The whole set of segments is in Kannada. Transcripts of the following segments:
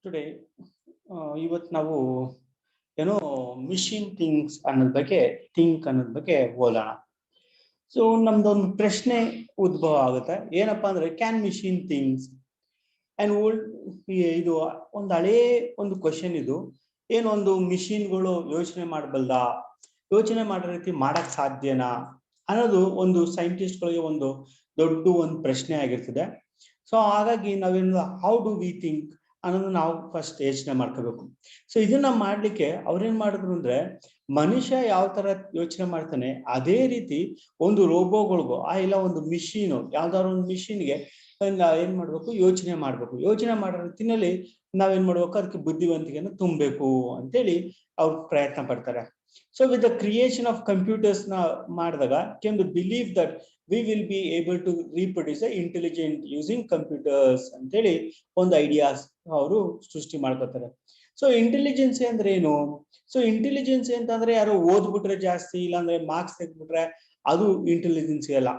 ಟುಡೇ ಇವತ್ತು ನಾವು ಏನೋ ಮಿಷಿನ್ ಥಿಂಗ್ಸ್ ಅನ್ನೋದ್ ಬಗ್ಗೆ ಓದೋಣ. ಸೊ ನಮ್ದೊಂದು ಪ್ರಶ್ನೆ ಉದ್ಭವ ಆಗುತ್ತೆ, ಏನಪ್ಪಾ ಅಂದ್ರೆ can machine things and old. ಇದು ಒಂದು ಹಳೇ ಒಂದು ಕ್ವಶನ್. ಇದು ಏನೊಂದು ಮಿಷಿನ್ಗಳು ಯೋಚನೆ ಮಾಡೋ ರೀತಿ ಮಾಡಕ್ ಸಾಧ್ಯನಾ ಅನ್ನೋದು ಒಂದು ಸೈಂಟಿಸ್ಟ್ಗಳಿಗೆ ಒಂದು ದೊಡ್ಡ ಒಂದು ಪ್ರಶ್ನೆ ಆಗಿರ್ತದೆ. ಸೊ ಹಾಗಾಗಿ ನಾವೇನು ಹೌ ಡು ವಿ ಥಿಂಕ್ ಅನ್ನೋದು ನಾವು ಫಸ್ಟ್ ಯೋಚನೆ ಮಾಡ್ಕೋಬೇಕು. ಸೊ ಇದನ್ನ ಮಾಡ್ಲಿಕ್ಕೆ ಅವ್ರೇನ್ ಮಾಡಿದ್ರು ಅಂದ್ರೆ, ಮನುಷ್ಯ ಯಾವ ತರ ಯೋಚನೆ ಮಾಡ್ತಾನೆ ಅದೇ ರೀತಿ ಒಂದು ರೋಬೋಗಳಿಗೂ ಇಲ್ಲ ಒಂದು ಮಿಷಿನ್, ಯಾವ್ದಾದ್ರು ಒಂದು ಮಿಷಿನ್ಗೆ ಏನ್ ಮಾಡ್ಬೇಕು, ಯೋಚನೆ ಮಾಡೋ ರೀತಿನಲ್ಲಿ ನಾವೇನ್ ಮಾಡ್ಬೇಕು, ಅದಕ್ಕೆ ಬುದ್ಧಿವಂತಿಕೆಯನ್ನು ತುಂಬಬೇಕು ಅಂತೇಳಿ ಅವ್ರು ಪ್ರಯತ್ನ ಪಡ್ತಾರೆ. So with the creation of computers ನ ಮಾಡಿದಾಗ came to believe that we will be able to reproduce intelligent using computers ಅಂತೇಳಿ ಒಂದು ಐಡಿಯಾಸ್ ಅವರು ಸೃಷ್ಟಿ ಮಾಡ್ಕೋತಾರೆ. ಸೊ ಇಂಟೆಲಿಜೆನ್ಸಿ ಅಂದ್ರೆ ಏನು? ಸೊ ಇಂಟೆಲಿಜೆನ್ಸಿ ಅಂತಂದ್ರೆ ಯಾರು ಓದ್ಬಿಟ್ರೆ ಜಾಸ್ತಿ, ಇಲ್ಲಾಂದ್ರೆ ಮಾರ್ಕ್ಸ್ ತೆಗೆದ್ಬಿಟ್ರೆ ಅದು ಇಂಟೆಲಿಜೆನ್ಸಿ ಅಲ್ಲ.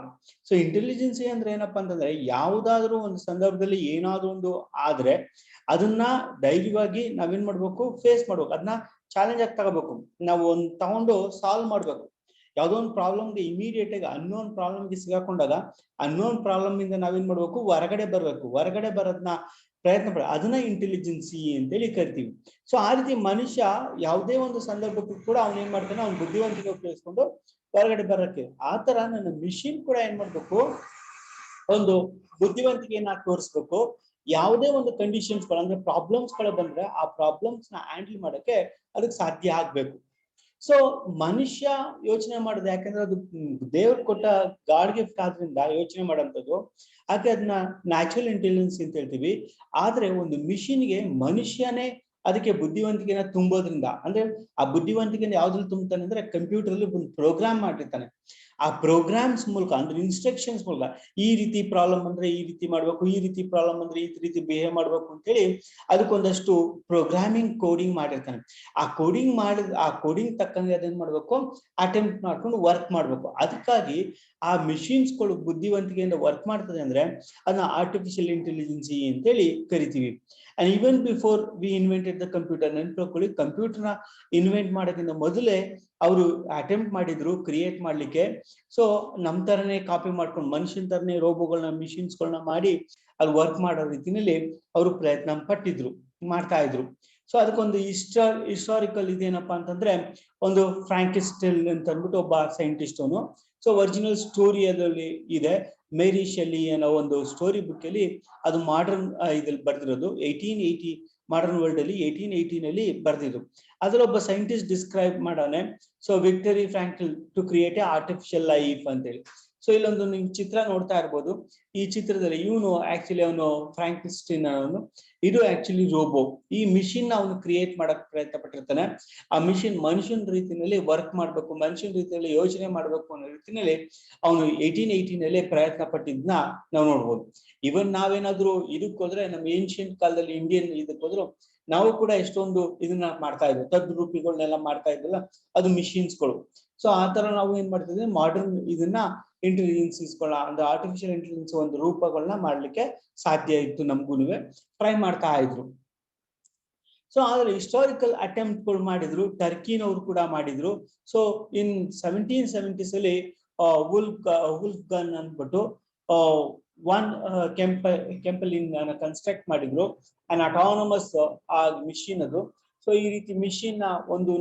ಸೊ ಇಂಟೆಲಿಜೆನ್ಸಿ ಅಂದ್ರೆ ಏನಪ್ಪಾ ಅಂತಂದ್ರೆ, ಯಾವುದಾದ್ರೂ ಒಂದು ಸಂದರ್ಭದಲ್ಲಿ ಏನಾದ್ರೂ ಒಂದು ಆದ್ರೆ ಅದನ್ನ ಧೈರ್ಯವಾಗಿ ನಾವೇನ್ ಮಾಡ್ಬೇಕು, ಫೇಸ್ ಮಾಡ್ಬೇಕು, ಅದನ್ನ ಚಾಲೆಂಜ್ ಆಗಿ ತಗೋಬೇಕು. ನಾವು ಒಂದು ತಗೊಂಡು ಸಾಲ್ವ್ ಮಾಡ್ಬೇಕು. ಯಾವುದೋ ಒಂದು ಪ್ರಾಬ್ಲಮ್ಗೆ ಇಮಿಡಿಯೇಟ್ ಆಗಿ ಅನ್ನೋನ್ ಪ್ರಾಬ್ಲಮ್ಗೆ ಸಿಗಾಕೊಂಡಾಗ ಅನ್ನೋನ್ ಪ್ರಾಬ್ಲಮ್ ಇಂದ ನಾವೇನ್ ಮಾಡ್ಬೇಕು, ಹೊರಗಡೆ ಬರೋದನ್ನ ಪ್ರಯತ್ನ ಪಡ, ಅದನ್ನ ಇಂಟೆಲಿಜೆನ್ಸಿ ಅಂತೇಳಿ ಕರಿತೀವಿ. ಸೊ ಆ ರೀತಿ ಮನುಷ್ಯ ಯಾವುದೇ ಒಂದು ಸಂದರ್ಭಕ್ಕೂ ಕೂಡ ಅವ್ನು ಏನ್ ಮಾಡ್ತಾನೆ, ಅವ್ನ ಬುದ್ಧಿವಂತಿಕೆ ಉಪಯೋಗಿಸ್ಕೊಂಡು ಹೊರಗಡೆ ಬರಕ್ಕೆ. ಆ ತರ ನನ್ನ ಮಿಷಿನ್ ಕೂಡ ಏನ್ ಮಾಡ್ಬೇಕು, ಒಂದು ಬುದ್ಧಿವಂತಿಕೆಯನ್ನ ತೋರಿಸ್ಬೇಕು. ಯಾವುದೇ ಒಂದು ಕಂಡೀಷನ್ಸ್ ಗಳು ಅಂದ್ರೆ ಪ್ರಾಬ್ಲಮ್ಸ್ ಗಳು ಬಂದ್ರೆ ಆ ಪ್ರಾಬ್ಲಮ್ಸ್ ನ ಹ್ಯಾಂಡಲ್ ಮಾಡಕ್ಕೆ ಅದಕ್ಕೆ ಸಾಧ್ಯ ಆಗ್ಬೇಕು. ಸೊ ಮನುಷ್ಯ ಯೋಚನೆ ಮಾಡೋದು ಯಾಕಂದ್ರೆ ಅದು ದೇವ್ರು ಕೊಟ್ಟ ಗಾಡ್ ಗಿಫ್ಟ್ ಆದ್ರಿಂದ ಯೋಚನೆ ಮಾಡೋಂಥದ್ದು, ಹಾಗೆ ಅದನ್ನ ನ್ಯಾಚುರಲ್ ಇಂಟೆಲಿಜೆನ್ಸ್ ಅಂತ ಹೇಳ್ತೀವಿ. ಆದ್ರೆ ಒಂದು ಮಿಷಿನ್ಗೆ ಮನುಷ್ಯನೇ ಅದಕ್ಕೆ ಬುದ್ಧಿವಂತಿಕೆನ ತುಂಬೋದ್ರಿಂದ, ಅಂದ್ರೆ ಆ ಬುದ್ಧಿವಂತಿಕೆನ ಯಾವ್ದ್ರಲ್ಲಿ ತುಂಬ್ತಾನೆ ಅಂದ್ರೆ ಕಂಪ್ಯೂಟರ್ ಅಲ್ಲಿ ಒಂದು ಪ್ರೋಗ್ರಾಮ್ ಮಾಡಿರ್ತಾನೆ. ಆ ಪ್ರೋಗ್ರಾಮ್ಸ್ ಮೂಲಕ ಅಂದ್ರೆ ಇನ್ಸ್ಟ್ರಕ್ಷನ್ಸ್ ಮೂಲಕ ಈ ರೀತಿ ಪ್ರಾಬ್ಲಮ್ ಅಂದ್ರೆ ಈ ರೀತಿ ಮಾಡ್ಬೇಕು, ಈ ರೀತಿ ಪ್ರಾಬ್ಲಮ್ ಅಂದ್ರೆ ಈ ರೀತಿ ಬಿಹೇವ್ ಮಾಡ್ಬೇಕು ಅಂತೇಳಿ ಅದಕ್ಕೊಂದಷ್ಟು ಪ್ರೋಗ್ರಾಮಿಂಗ್ ಕೋಡಿಂಗ್ ಮಾಡಿರ್ತಾನೆ. ಆ ಕೋಡಿಂಗ್ ತಕ್ಕಂಗೆ ಅದೇನ್ ಮಾಡ್ಬೇಕು, ಅಟೆಂಪ್ಟ್ ಮಾಡ್ಕೊಂಡು ವರ್ಕ್ ಮಾಡ್ಬೇಕು. ಅದಕ್ಕಾಗಿ ಆ ಮಿಷಿನ್ಸ್ಗಳು ಬುದ್ಧಿವಂತಿಕೆಯಿಂದ ವರ್ಕ್ ಮಾಡ್ತದೆ ಅಂದ್ರೆ ಅದನ್ನ ಆರ್ಟಿಫಿಷಿಯಲ್ ಇಂಟೆಲಿಜೆನ್ಸಿ ಅಂತೇಳಿ ಕರಿತೀವಿ. And even before we invented the computer, ನೆನ್ಪಿಟ್ಕೊಳ್ಳಿ, ಕಂಪ್ಯೂಟರ್ನ ಇನ್ವೆಂಟ್ ಮಾಡೋಕ್ಕಿಂತ ಮೊದಲೇ ಅವರು ಅಟೆಂಪ್ಟ್ ಮಾಡಿದ್ರು ಕ್ರಿಯೇಟ್ ಮಾಡ್ಲಿಕ್ಕೆ. ಸೊ ನಮ್ ತರನೇ ಕಾಪಿ ಮಾಡ್ಕೊಂಡು ಮನುಷ್ಯನ್ ತರನೇ ರೋಬೋಗಳನ್ನ ಮಿಷಿನ್ಸ್ಗಳನ್ನ ಮಾಡಿ ಅಲ್ಲಿ ವರ್ಕ್ ಮಾಡೋ ರೀತಿನಲ್ಲಿ ಅವರು ಪ್ರಯತ್ನ ಮಾಡ್ತಾ ಇದ್ರು. ಸೊ ಅದಕ್ಕೊಂದು ಹಿಸ್ಟಾರಿಕಲ್ ಇದೇನಪ್ಪಾ ಅಂತಂದ್ರೆ, ಒಂದು ಫ್ರಾಂಕಿಸ್ಟೆಲ್ ಅಂತ ಅಂದ್ಬಿಟ್ಟು ಒಬ್ಬ ಸೈಂಟಿಸ್ಟ್ ಅವನು. ಸೊ ಒರಿಜಿನಲ್ ಸ್ಟೋರಿ ಅದರಲ್ಲಿ ಇದೆ, ಮೇರಿ ಶೆಲ್ಲಿ ಅನ್ನೋ ಒಂದು ಸ್ಟೋರಿ ಬುಕ್ ಅಲ್ಲಿ ಅದು ಮಾಡರ್ನ್ ಇದ್ರಲ್ಲಿ ಬರ್ದಿರೋದು. 1880 ಮಾಡರ್ನ್ ವರ್ಲ್ಡ್ ಅಲ್ಲಿ 1880 ಬರ್ದಿದ್ರು. ಅದ್ರಲ್ಲಿ ಒಬ್ಬ ಸೈಂಟಿಸ್ಟ್ ಡಿಸ್ಕ್ರೈಬ್ ಮಾಡೋನೆ, so Victor Franklin to create a artificial life ಅಂತೇಳಿ. ಸೊ ಇಲ್ಲೊಂದು ನೀವು ಚಿತ್ರ ನೋಡ್ತಾ ಇರ್ಬೋದು. ಈ ಚಿತ್ರದಲ್ಲಿ ಇವನು ಆಕ್ಚುಲಿ ಅವನು ಫ್ರಾಂಕಿಸ್ಟಿನ್ ಅವನು, ಇದು ಆಕ್ಚುಲಿ ರೋಬೋ. ಈ ಮಿಷಿನ್ ಅವನು ಕ್ರಿಯೇಟ್ ಮಾಡಕ್ ಪ್ರಯತ್ನ ಪಟ್ಟಿರ್ತಾನೆ. ಆ ಮಿಷಿನ್ ಮನುಷ್ಯನ ರೀತಿಯಲ್ಲಿ ವರ್ಕ್ ಮಾಡ್ಬೇಕು, ಮನುಷ್ಯನ ರೀತಿಯಲ್ಲಿ ಯೋಚನೆ ಮಾಡ್ಬೇಕು ಅನ್ನೋ ರೀತಿಯಲ್ಲಿ ಅವನು 1880 ಪ್ರಯತ್ನ ಪಟ್ಟಿದ್ನ ನಾವು ನೋಡ್ಬೋದು. ಇವನ್ ನಾವೇನಾದ್ರೂ ಇದಕ್ಕೆ ಹೋದ್ರೆ, ನಮ್ಮ ಏನ್ಷಿಯಂಟ್ ಕಾಲದಲ್ಲಿ ಇಂಡಿಯನ್ ಇದಕ್ಕೆ ಹೋದ್ರು ನಾವು ಕೂಡ ಎಷ್ಟೊಂದು ಇದನ್ನ ಮಾಡ್ತಾ ಇದ್ವಿ, ತದ್ರೂಪಿಗಳನ್ನೆಲ್ಲ ಮಾಡ್ತಾ ಇದ್ವಲ್ಲ, ಅದು ಮಿಷಿನ್ಸ್ಗಳು. ಸೊ ಆ ತರ ನಾವು ಏನ್ ಮಾಡ್ತಿದ್ವಿ, ಮಾಡರ್ನ್ ಇದನ್ನ ಇಂಟೆಲಿಜೆನ್ಸಿಸ್ಗಳ ಅಂದ್ರೆ ಆರ್ಟಿಫಿಷಿಯಲ್ ಇಂಟೆಲಿಜೆನ್ಸ್ ಒಂದು ರೂಪಗಳನ್ನ ಮಾಡ್ಲಿಕ್ಕೆ ಸಾಧ್ಯ ಇತ್ತು, ನಮ್ಗೂನುವೆ ಟ್ರೈ ಮಾಡ್ತಾ ಇದ್ರು. ಸೊ ಆದ್ರೆ ಹಿಸ್ಟಾರಿಕಲ್ ಅಟೆಂಪ್ಟ್ಗಳು ಮಾಡಿದ್ರು, ಟರ್ಕಿನವ್ರು ಕೂಡ ಮಾಡಿದ್ರು. ಸೊ ಇನ್ 1770s ಅಲ್ಲಿ ವುಲ್ಫ್ ಗನ್ ಅಂದ್ಬಿಟ್ಟು ಒನ್ ಕೆಂಪಲಿನ್ ಕನ್ಸ್ಟ್ರಕ್ಟ್ ಮಾಡಿದ್ರು, ಅನ್ ಅಟಾನಮಸ್ ಮಿಷಿನ್ ಅದು. ಸೊ ಈ ರೀತಿ ಮಿಷಿನ್ ಒಂದು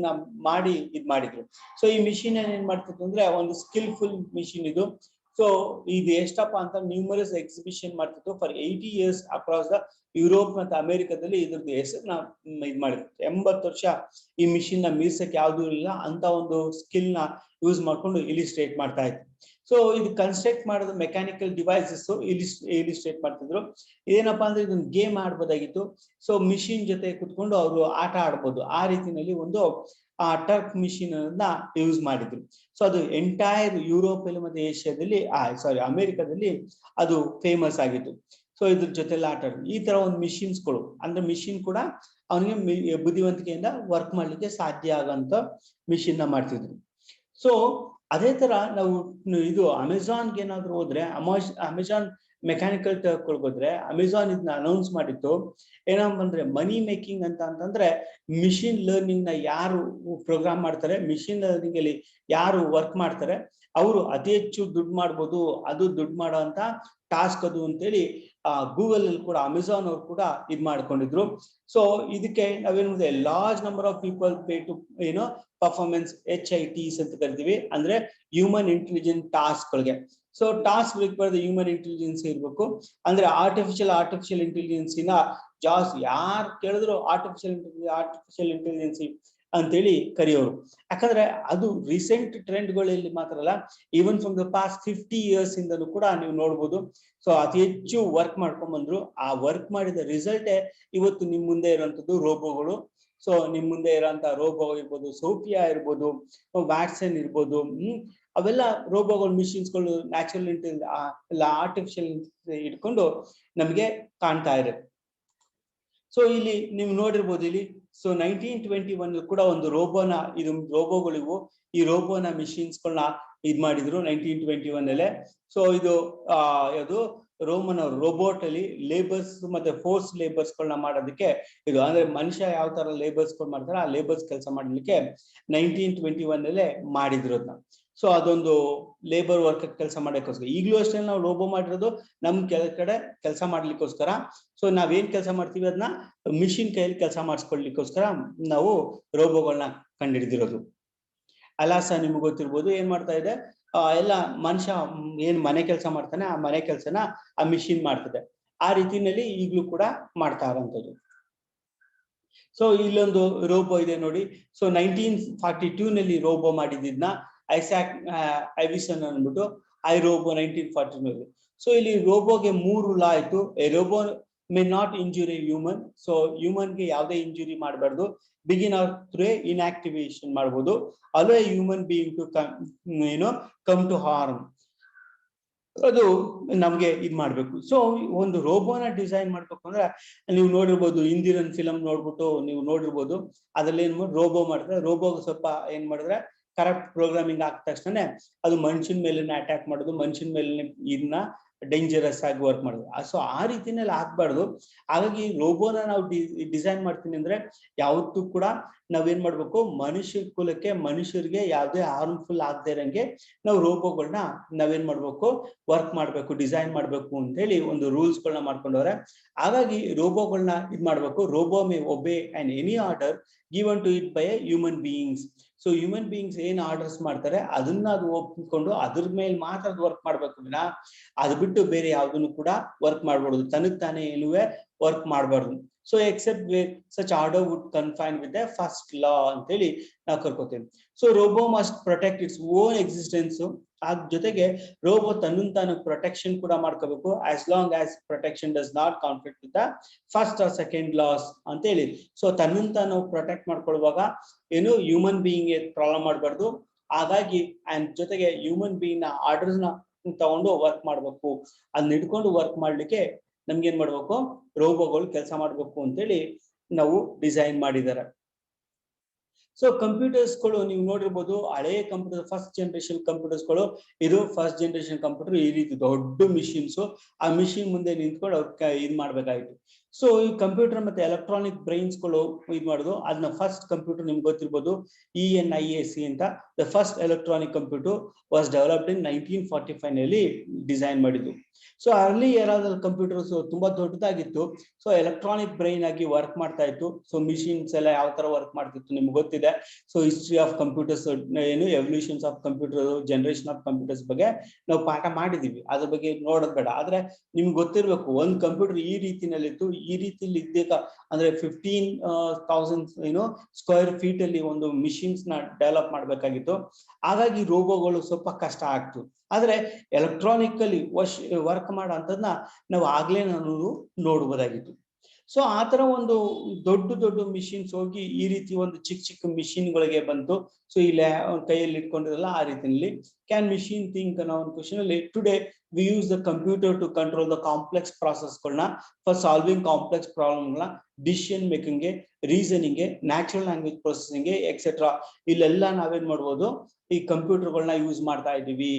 ಮಾಡಿ ಮಾಡಿದ್ರು. ಸೊ ಈ ಮಿಷಿನ್ ಏನ್ ಮಾಡ್ತಿತ್ತು ಅಂದ್ರೆ ಒಂದು ಸ್ಕಿಲ್ಫುಲ್ ಮಿಷಿನ್ ಇದು. ಸೊ ಇದು ಎಷ್ಟಪ್ಪ ಅಂತ ನ್ಯೂಮರಸ್ ಎಕ್ಸಿಬಿಷನ್ ಮಾಡ್ತಿತ್ತು for 80 years across the Europe ಮತ್ತು ಅಮೆರಿಕದಲ್ಲಿ. ಇದ್ರದ್ದು ಹೆಸರನ್ನ ಮಾಡಿದ್ರು. 80 ವರ್ಷ ಈ ಮಿಷಿನ್ ನ ಮೀರ್ಸಕ್ ಯಾವ್ದು ಇಲ್ಲ ಅಂತ ಒಂದು ಸ್ಕಿಲ್ ನ ಯೂಸ್ ಮಾಡ್ಕೊಂಡು ಇಲಿಸ್ಟ್ರೇಟ್ ಮಾಡ್ತಾ ಇತ್ತು. ಸೊ ಇದು ಕನ್ಸ್ಟ್ರಕ್ಟ್ ಮಾಡೋದು ಮೆಕ್ಯಾನಿಕಲ್ ಡಿವೈಸಸ್ ಇಲಿಸ್ಟ್ರೇಟ್ ಮಾಡ್ತಿದ್ರು. ಏನಪ್ಪಾ ಅಂದ್ರೆ ಇದೊಂದು ಗೇಮ್ ಆಡ್ಬೋದಾಗಿತ್ತು. ಸೊ ಮಿಷಿನ್ ಜೊತೆ ಕುತ್ಕೊಂಡು ಅವರು ಆಟ ಆಡ್ಬೋದು. ಆ ರೀತಿಯಲ್ಲಿ ಒಂದು ಟರ್ಕ್ ಮಿಷಿನ್ ಅನ್ನ ಯೂಸ್ ಮಾಡಿದ್ರು. ಸೊ ಅದು ಎಂಟೈರ್ ಯುರೋಪ್ ಅಲ್ಲಿ ಮತ್ತೆ ಏಷ್ಯಾದಲ್ಲಿ ಅಮೆರಿಕದಲ್ಲಿ ಅದು ಫೇಮಸ್ ಆಗಿತ್ತು. ಸೊ ಇದ್ರ ಜೊತೆಲ್ಲ ಆಟ ಆಡಿದ್ರು. ಈ ತರ ಒಂದು ಮಿಷಿನ್ಸ್ಗಳು ಅಂದ್ರೆ ಮಿಷಿನ್ ಕೂಡ ಅವನಿಗೆ ಬುದ್ಧಿವಂತಿಕೆಯಿಂದ ವರ್ಕ್ ಮಾಡ್ಲಿಕ್ಕೆ ಸಾಧ್ಯ ಆಗಂತ ಮಿಷಿನ್ ನ ಮಾಡ್ತಿದ್ರು. ಸೊ ಅದೇ ತರ ನಾವು ಇದು ಅಮೆಜಾನ್ಗೆ ಏನಾದ್ರು ಹೋದ್ರೆ, ಅಮೆಜಾನ್ ಮೆಕ್ಯಾನಿಕಲ್ ಟರ್ಕ್ ಹೋದ್ರೆ ಅಮೆಝಾನ್ ಇದನ್ನ ಅನೌನ್ಸ್ ಮಾಡಿತ್ತು ಏನಂದ್ರೆ ಮನಿ ಮೇಕಿಂಗ್ ಅಂತಂದ್ರೆ ಮಿಷಿನ್ ಲರ್ನಿಂಗ್ ನ ಯಾರು ಪ್ರೋಗ್ರಾಮ್ ಮಾಡ್ತಾರೆ, ಮಿಷಿನ್ ಲರ್ನಿಂಗ್ ಅಲ್ಲಿ ಯಾರು ವರ್ಕ್ ಮಾಡ್ತಾರೆ ಅವರು ಅತಿ ಹೆಚ್ಚು ದುಡ್ಡು ಮಾಡ್ಬೋದು, ಅದು ದುಡ್ಡು ಮಾಡೋ ಅಂತ ಟಾಸ್ಕ್ ಅದು ಅಂತೇಳಿ ಗೂಗಲ್ ಅಲ್ಲಿ ಕೂಡ ಅಮೆಝಾನ್ ಅವ್ರು ಕೂಡ ಇದ್ ಮಾಡ್ಕೊಂಡಿದ್ರು. ಸೊ ಇದಕ್ಕೆ ನಾವೇನು large number of people pay to performance HITs ಅಂತ ಕರಿತೀವಿ, ಅಂದ್ರೆ ಹ್ಯೂಮನ್ ಇಂಟೆಲಿಜೆಂಟ್ ಟಾಸ್ಕ್ ಗಳಿಗೆ. ಸೊ ಟಾಸ್ಕ್ ಬರೋದು ಹ್ಯೂಮನ್ ಇಂಟೆಲಿಜೆನ್ಸ್ ಇರ್ಬೇಕು, ಅಂದ್ರೆ ಆರ್ಟಿಫಿಷಿಯಲ್ ಇಂಟೆಲಿಜೆನ್ಸಿನ ಜಾಸ್ತಿ ಯಾರು ಕೇಳಿದ್ರು ಆರ್ಟಿಫಿಷಿಯಲ್ ಇಂಟೆಲಿಜೆನ್ಸಿ ಅಂತೇಳಿ ಕರೆಯೋರು. ಯಾಕಂದ್ರೆ ಅದು ರೀಸೆಂಟ್ ಟ್ರೆಂಡ್ಗಳಲ್ಲಿ ಮಾತ್ರ ಅಲ್ಲ, even from the past 50 years ಇಂದಲೂ ಕೂಡ ನೀವು ನೋಡ್ಬೋದು. ಸೊ ಅತಿ ಹೆಚ್ಚು ವರ್ಕ್ ಮಾಡ್ಕೊಂಡ್ ಬಂದ್ರು, ಆ ವರ್ಕ್ ಮಾಡಿದ ರಿಸಲ್ಟೇ ಇವತ್ತು ನಿಮ್ ಮುಂದೆ ಇರುವಂತದ್ದು ರೋಬೋಗಳು. ಸೊ ನಿಮ್ ಮುಂದೆ ಇರೋಂತ ರೋಬೋ ಇರ್ಬೋದು, ಸೋಫಿಯಾ ಇರ್ಬೋದು, ವ್ಯಾಟ್ಸನ್ ಇರ್ಬೋದು, ಅವೆಲ್ಲ ರೋಬೋಗಳು, ಮಿಷಿನ್ಸ್ಗಳು ನ್ಯಾಚುರಲ್ ಇಂಟೆಲಿಜೆನ್ಸ್ ಆರ್ಟಿಫಿಷಿಯಲ್ ಇಟ್ಕೊಂಡು ನಮ್ಗೆ ಕಾಣ್ತಾ ಇದೆ. ಸೊ ಇಲ್ಲಿ ನೀವು ನೋಡಿರ್ಬೋದು ಇಲ್ಲಿ ಸೊ 1921 ಕೂಡ ಒಂದು ರೋಬೋಗಳಿವು, ಈ ರೋಬೋನ ಮಿಷಿನ್ಸ್ಗಳನ್ನ ಇದ್ ಮಾಡಿದ್ರು 1921 ಅಲ್ಲೇ. ಸೊ ಇದು ಯಾವುದು ರೋಬೋಟ್ ಅಲ್ಲಿ ಲೇಬರ್ಸ್ ಮತ್ತೆ ಫೋರ್ಸ್ ಲೇಬರ್ಸ್ ಗಳನ್ನ ಮಾಡೋದಕ್ಕೆ ಇದು, ಅಂದ್ರೆ ಮನುಷ್ಯ ಯಾವ ತರ ಲೇಬರ್ಸ್ ಗಳು ಮಾಡ್ತಾರೆ ಆ ಲೇಬರ್ಸ್ ಕೆಲಸ ಮಾಡ್ಲಿಕ್ಕೆ 1921 ಅಲ್ಲೇ ಮಾಡಿದ್ರು ಅದನ್ನ. ಸೊ ಅದೊಂದು ಲೇಬರ್ ವರ್ಕ್ ಕೆಲಸ ಮಾಡೋಕ್ಕೋಸ್ಕರ. ಈಗಲೂ ಅಷ್ಟೇ ನಾವು ರೋಬೋ ಮಾಡಿರೋದು ನಮ್ ಕಡೆ ಕೆಲಸ ಮಾಡ್ಲಿಕ್ಕೋಸ್ಕರ. ಸೊ ನಾವೇನ್ ಕೆಲಸ ಮಾಡ್ತೀವಿ ಅದನ್ನ ಮಿಷಿನ್ ಕೈಯಲ್ಲಿ ಕೆಲಸ ಮಾಡಿಸ್ಕೊಳ್ಲಿಕ್ಕೋಸ್ಕರ ನಾವು ರೋಬೋಗಳನ್ನ ಕಂಡುಹಿಡಿದಿರೋದು. ಅಲಾಸ ನಿಮ್ಗೆ ಗೊತ್ತಿರ್ಬೋದು ಏನ್ ಮಾಡ್ತಾ ಇದೆ, ಎಲ್ಲ ಮನುಷ್ಯ ಏನ್ ಮನೆ ಕೆಲಸ ಮಾಡ್ತಾನೆ ಆ ಮನೆ ಕೆಲಸನ ಆ ಮಿಷಿನ್ ಮಾಡ್ತದೆ. ಆ ರೀತಿನಲ್ಲಿ ಈಗ್ಲೂ ಕೂಡ ಮಾಡ್ತಾ ಇರೋಂಥದ್ದು. ಸೊ ಇಲ್ಲೊಂದು ರೋಬೋ ಇದೆ ನೋಡಿ. ಸೊ 1942 ನಲ್ಲಿ ರೋಬೋ ಮಾಡಿದ್ನ ಐಸಾಕ್ ಐವಿಸನ್ ಅಂದ್ಬಿಟ್ಟು ರೋಬೋ 1942 ಸೊ ಇಲ್ಲಿ ರೋಬೋಗೆ 3 ಲಾ ಆಯ್ತು. A robo may not injury human. So ಹ್ಯೂಮನ್ಗೆ ಯಾವುದೇ ಇಂಜುರಿ ಮಾಡಬಾರ್ದು. ಬಿಗಿನ್ ಆರ್ ಥ್ರೂ ಇನ್ಆಕ್ಟಿವೇಶನ್ ಮಾಡ್ಬೋದು. Allow a human being to come to harm. ಅದು ನಮ್ಗೆ ಇದ್ ಮಾಡ್ಬೇಕು. ಸೊ ಒಂದು ರೋಬೋನ ಡಿಸೈನ್ ಮಾಡ್ಬೇಕು ಅಂದ್ರೆ ನೀವು ನೋಡಿರ್ಬೋದು, ಹಿಂದಿನ ಫಿಲಂ ನೋಡ್ಬಿಟ್ಟು ನೀವು ನೋಡಿರ್ಬೋದು, ಅದ್ರಲ್ಲಿ ಏನ್ ರೋಬೋ ಮಾಡಿದ್ರೆ, ರೋಬೋಗ ಸ್ವಲ್ಪ ಏನ್ ಮಾಡಿದ್ರೆ ಕರೆಕ್ಟ್ ಪ್ರೋಗ್ರಾಮಿಂಗ್ ಆದ ತಕ್ಷಣ ಅದು ಮನುಷ್ಯನ ಮೇಲೆ ಅಟ್ಯಾಕ್ ಮಾಡೋದು, ಮನುಷ್ಯನ ಮೇಲೆ ಇದನ್ನ ಡೇಂಜರಸ್ ಆಗಿ ವರ್ಕ್ ಮಾಡೋದು. ಸೊ ಆ ರೀತಿನಲ್ಲಿ ಆಗ್ಬಾರ್ದು. ಹಾಗಾಗಿ ರೋಬೋನ ನಾವು ಡಿಸೈನ್ ಮಾಡ್ತೀನಿ ಅಂದ್ರೆ ಯಾವತ್ತೂ ಕೂಡ ನಾವೇನ್ ಮಾಡ್ಬೇಕು, ಮನುಷ್ಯ ಕುಲಕ್ಕೆ ಮನುಷ್ಯರಿಗೆ ಯಾವುದೇ ಹಾರ್ಮ್ಫುಲ್ ಆಗದೆ ಇರಂಗೆ ನಾವು ರೋಬೋಗಳನ್ನ ನಾವೇನ್ ಮಾಡ್ಬೇಕು, ವರ್ಕ್ ಮಾಡ್ಬೇಕು, ಡಿಸೈನ್ ಮಾಡ್ಬೇಕು ಅಂತ ಹೇಳಿ ಒಂದು ರೂಲ್ಸ್ ಗಳನ್ನ ಮಾಡ್ಕೊಂಡವ್ರೆ. ಹಾಗಾಗಿ ರೋಬೋಗಳನ್ನ ಇದ್ ಮಾಡ್ಬೇಕು. Robot may obey and any order given to it by a human beings. So human beings ಏನ್ ಆರ್ಡರ್ಸ್ ಮಾಡ್ತಾರೆ ಅದನ್ನ ಅದು ಒಪ್ಪಿಕೊಂಡು ಅದ್ರ ಮೇಲೆ ಮಾತ್ರ ಅದು ವರ್ಕ್ ಮಾಡ್ಬೇಕು ವಿನ ಅದು ಬಿಟ್ಟು ಬೇರೆ ಯಾವ್ದನ್ನು ಕೂಡ ವರ್ಕ್ ಮಾಡ್ಬಾರ್ದು, ತನಗ್ ತಾನೇ ಏನುವೆ ವರ್ಕ್ ಮಾಡಬಾರ್ದು. So except where such order would confine with the first law ಅಂತ ಹೇಳಿ ನಾವು ಕರ್ಕೋತೇವೆ. So robo must protect its own existence. ಅದ್ರ ಜೊತೆಗೆ ರೋಬೋ ತನ್ನನ್ನು ತಾನು ಪ್ರೊಟೆಕ್ಷನ್ ಕೂಡ ಮಾಡ್ಕೋಬೇಕು, as long as protection does not conflict with the first or second laws ಅಂತ ಹೇಳಿ. ಸೊ ತನ್ನನ್ನು ತಾನು ಪ್ರೊಟೆಕ್ಟ್ ಮಾಡ್ಕೊಳ್ಳುವಾಗ ಏನು ಹ್ಯೂಮನ್ ಬೀಯಿಂಗ್ ಪ್ರಾಬ್ಲಮ್ ಮಾಡಬಾರ್ದು. ಹಾಗಾಗಿ ಅಂಡ್ ಜೊತೆಗೆ ಹ್ಯೂಮನ್ ಬೀಯಿಂಗ್ ನ ಆರ್ಡರ್ಸ್ ನ ತಗೊಂಡು ವರ್ಕ್ ಮಾಡ್ಬೇಕು. ಅದನ್ನ ಹಿಡ್ಕೊಂಡು ವರ್ಕ್ ಮಾಡ್ಲಿಕ್ಕೆ ನಮ್ಗೆ ಏನ್ ಮಾಡ್ಬೇಕು, ರೋಬೋಗಳು ಕೆಲಸ ಮಾಡ್ಬೇಕು ಅಂತೇಳಿ ನಾವು ಡಿಸೈನ್ ಮಾಡಿದ್ದಾರೆ. ಸೊ ಕಂಪ್ಯೂಟರ್ಸ್ಗಳು ನೀವು ನೋಡಿರ್ಬೋದು, ಹಳೆಯ ಕಂಪ್ಯೂಟರ್ ಫಸ್ಟ್ ಜನರೇಷನ್ ಕಂಪ್ಯೂಟರ್ಸ್ಗಳು, ಇದು ಫಸ್ಟ್ ಜನರೇಷನ್ ಕಂಪ್ಯೂಟರ್ ಈ ರೀತಿ ದೊಡ್ಡ ಮಿಷಿನ್ಸ್, ಆ ಮಿಷಿನ್ ಮುಂದೆ ನಿಂತ್ಕೊಂಡು ಅವ್ರ ಇದ್ ಮಾಡ್ಬೇಕಾಯ್ತು. ಸೊ ಈ ಕಂಪ್ಯೂಟರ್ ಮತ್ತೆ ಎಲೆಕ್ಟ್ರಾನಿಕ್ ಬ್ರೈನ್ಸ್ಗಳು ಇದ್ ಮಾಡುದು. ಅದನ್ನ ಫಸ್ಟ್ ಕಂಪ್ಯೂಟರ್ ನಿಮ್ಗೆ ಗೊತ್ತಿರ್ಬೋದು, ENIAC ಅಂತ. The first electronic computer was developed in 1945 ನಲ್ಲಿ ಡಿಸೈನ್ ಮಾಡಿದ್ದು. ಸೊ ಅರ್ಲಿ ಏರಾದಲ್ಲಿ ಕಂಪ್ಯೂಟರ್ಸ್ ತುಂಬಾ ದೊಡ್ಡದಾಗಿತ್ತು. ಸೊ ಎಲೆಕ್ಟ್ರಾನಿಕ್ ಬ್ರೈನ್ ಆಗಿ ವರ್ಕ್ ಮಾಡ್ತಾ ಇತ್ತು. ಸೊ ಮಿಷಿನ್ಸ್ ಎಲ್ಲ ಯಾವ ತರ ವರ್ಕ್ ಮಾಡ್ತಿತ್ತು ನಿಮ್ಗೆ ಗೊತ್ತಿದೆ. ಸೊ ಹಿಸ್ಟ್ರಿ ಆಫ್ ಕಂಪ್ಯೂಟರ್ಸ್ ಏನು, evolutions of computer, generation of computers ಬಗ್ಗೆ ನಾವು ಪಾಠ ಮಾಡಿದೀವಿ, ಅದ್ರ ಬಗ್ಗೆ ನೋಡೋದ್ ಬೇಡ. ಆದ್ರೆ ನಿಮ್ಗೆ ಗೊತ್ತಿರ್ಬೇಕು, ಒಂದ್ ಕಂಪ್ಯೂಟರ್ ಈ ರೀತಿನಲ್ಲಿತ್ತು, ಈ ರೀತಿಲಿ ಇದ್ದಾಗ ಅಂದ್ರೆ 15,000 ಸ್ಕ್ವೇರ್ ಫೀಟ್ ಅಲ್ಲಿ ಒಂದು ಮಿಷಿನ್ಸ್ ನ ಡೆವಲಪ್ ಮಾಡ್ಬೇಕಾಗಿತ್ತು. ಹಾಗಾಗಿ ರೋಬೋಗಳು ಸ್ವಲ್ಪ ಕಷ್ಟ ಆಗ್ತು. ಆದ್ರೆ ಎಲೆಕ್ಟ್ರಾನಿಕಲಿ ವರ್ಕ್ ಮಾಡೋ ಅಂತದ್ನ ನಾವು ಆಗ್ಲೇ ನಾನು ನೋಡ್ಬೋದಾಗಿತ್ತು. ಸೊ ಆತರ ಒಂದು ದೊಡ್ಡ ಮಿಷಿನ್ಸ್ ಹೋಗಿ ಈ ರೀತಿ ಒಂದು ಚಿಕ್ಕ ಮಿಷಿನ್ಗಳಿಗೆ ಬಂತು. ಸೊ ಇಲ್ಲಿ ಕೈಯಲ್ಲಿ ಇಟ್ಕೊಂಡಿರಲ್ಲ ಆ ರೀತಿಯಲ್ಲಿ. ಕ್ಯಾನ್ ಮಿಷಿನ್ ಥಿಂಕ್ ಅನ್ನೋ ಒಂದು ಕ್ವಶನ್ ಅಲ್ಲಿ, today we use the computer to control the complex ಪ್ರಾಸೆಸ್ಗಳನ್ನ ಫಾರ್ ಸಾಲ್ವಿಂಗ್ ಕಾಂಪ್ಲೆಕ್ಸ್ ಪ್ರಾಬ್ಲಮ್ಗಳನ್ನ, ಡಿಸಿಷನ್ ಮೇಕಿಂಗ್ಗೆ, ರೀಸನಿಂಗ್ಗೆ, ನ್ಯಾಚುರಲ್ ಲ್ಯಾಂಗ್ವೇಜ್ ಪ್ರೊಸೆಸಿಂಗ್ಗೆ ಎಕ್ಸೆಟ್ರಾ. ಇಲ್ಲೆಲ್ಲ ನಾವೇನ್ ಮಾಡ್ಬೋದು, ಈ ಕಂಪ್ಯೂಟರ್ಗಳನ್ನ ಯೂಸ್ ಮಾಡ್ತಾ ಇದೀವಿ.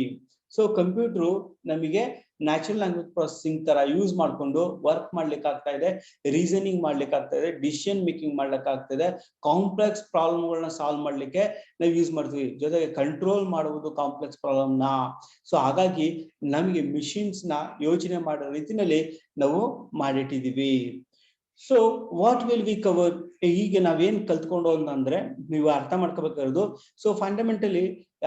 ಸೊ ಕಂಪ್ಯೂಟರ್ ನಮಗೆ ನ್ಯಾಚುರಲ್ ಲ್ಯಾಂಗ್ವೇಜ್ ಪ್ರೊಸೆಸಿಂಗ್ ತರ ಯೂಸ್ ಮಾಡ್ಕೊಂಡು ವರ್ಕ್ ಮಾಡ್ಲಿಕ್ಕೆ ಆಗ್ತಾ ಇದೆ, ರೀಸನಿಂಗ್ ಮಾಡ್ಲಿಕ್ಕೆ ಆಗ್ತಾ ಇದೆ, ಡಿಸಿಷನ್ ಮೇಕಿಂಗ್ ಮಾಡ್ಲಿಕ್ಕೆ ಆಗ್ತದೆ, ಕಾಂಪ್ಲೆಕ್ಸ್ ಪ್ರಾಬ್ಲಮ್ಗಳನ್ನ ಸಾಲ್ವ್ ಮಾಡ್ಲಿಕ್ಕೆ ನಾವು ಯೂಸ್ ಮಾಡ್ತೀವಿ, ಜೊತೆಗೆ ಕಂಟ್ರೋಲ್ ಮಾಡುವುದು ಕಾಂಪ್ಲೆಕ್ಸ್ ಪ್ರಾಬ್ಲಮ್ ನ. ಸೊ ಹಾಗಾಗಿ ನಮಗೆ ಮಿಷಿನ್ಸ್ ನ ಯೋಚನೆ ಮಾಡೋ ರೀತಿನಲ್ಲಿ ನಾವು ಮಾಡಿಟ್ಟಿದೀವಿ. So what will we cover? ಈಗ ನಾವೇನ್ ಕಲ್ತ್ಕೊಂಡು ಅಂತಂದ್ರೆ ನೀವು ಅರ್ಥ ಮಾಡ್ಕೋಬೇಕಾಗಿರೋದು, so fundamentally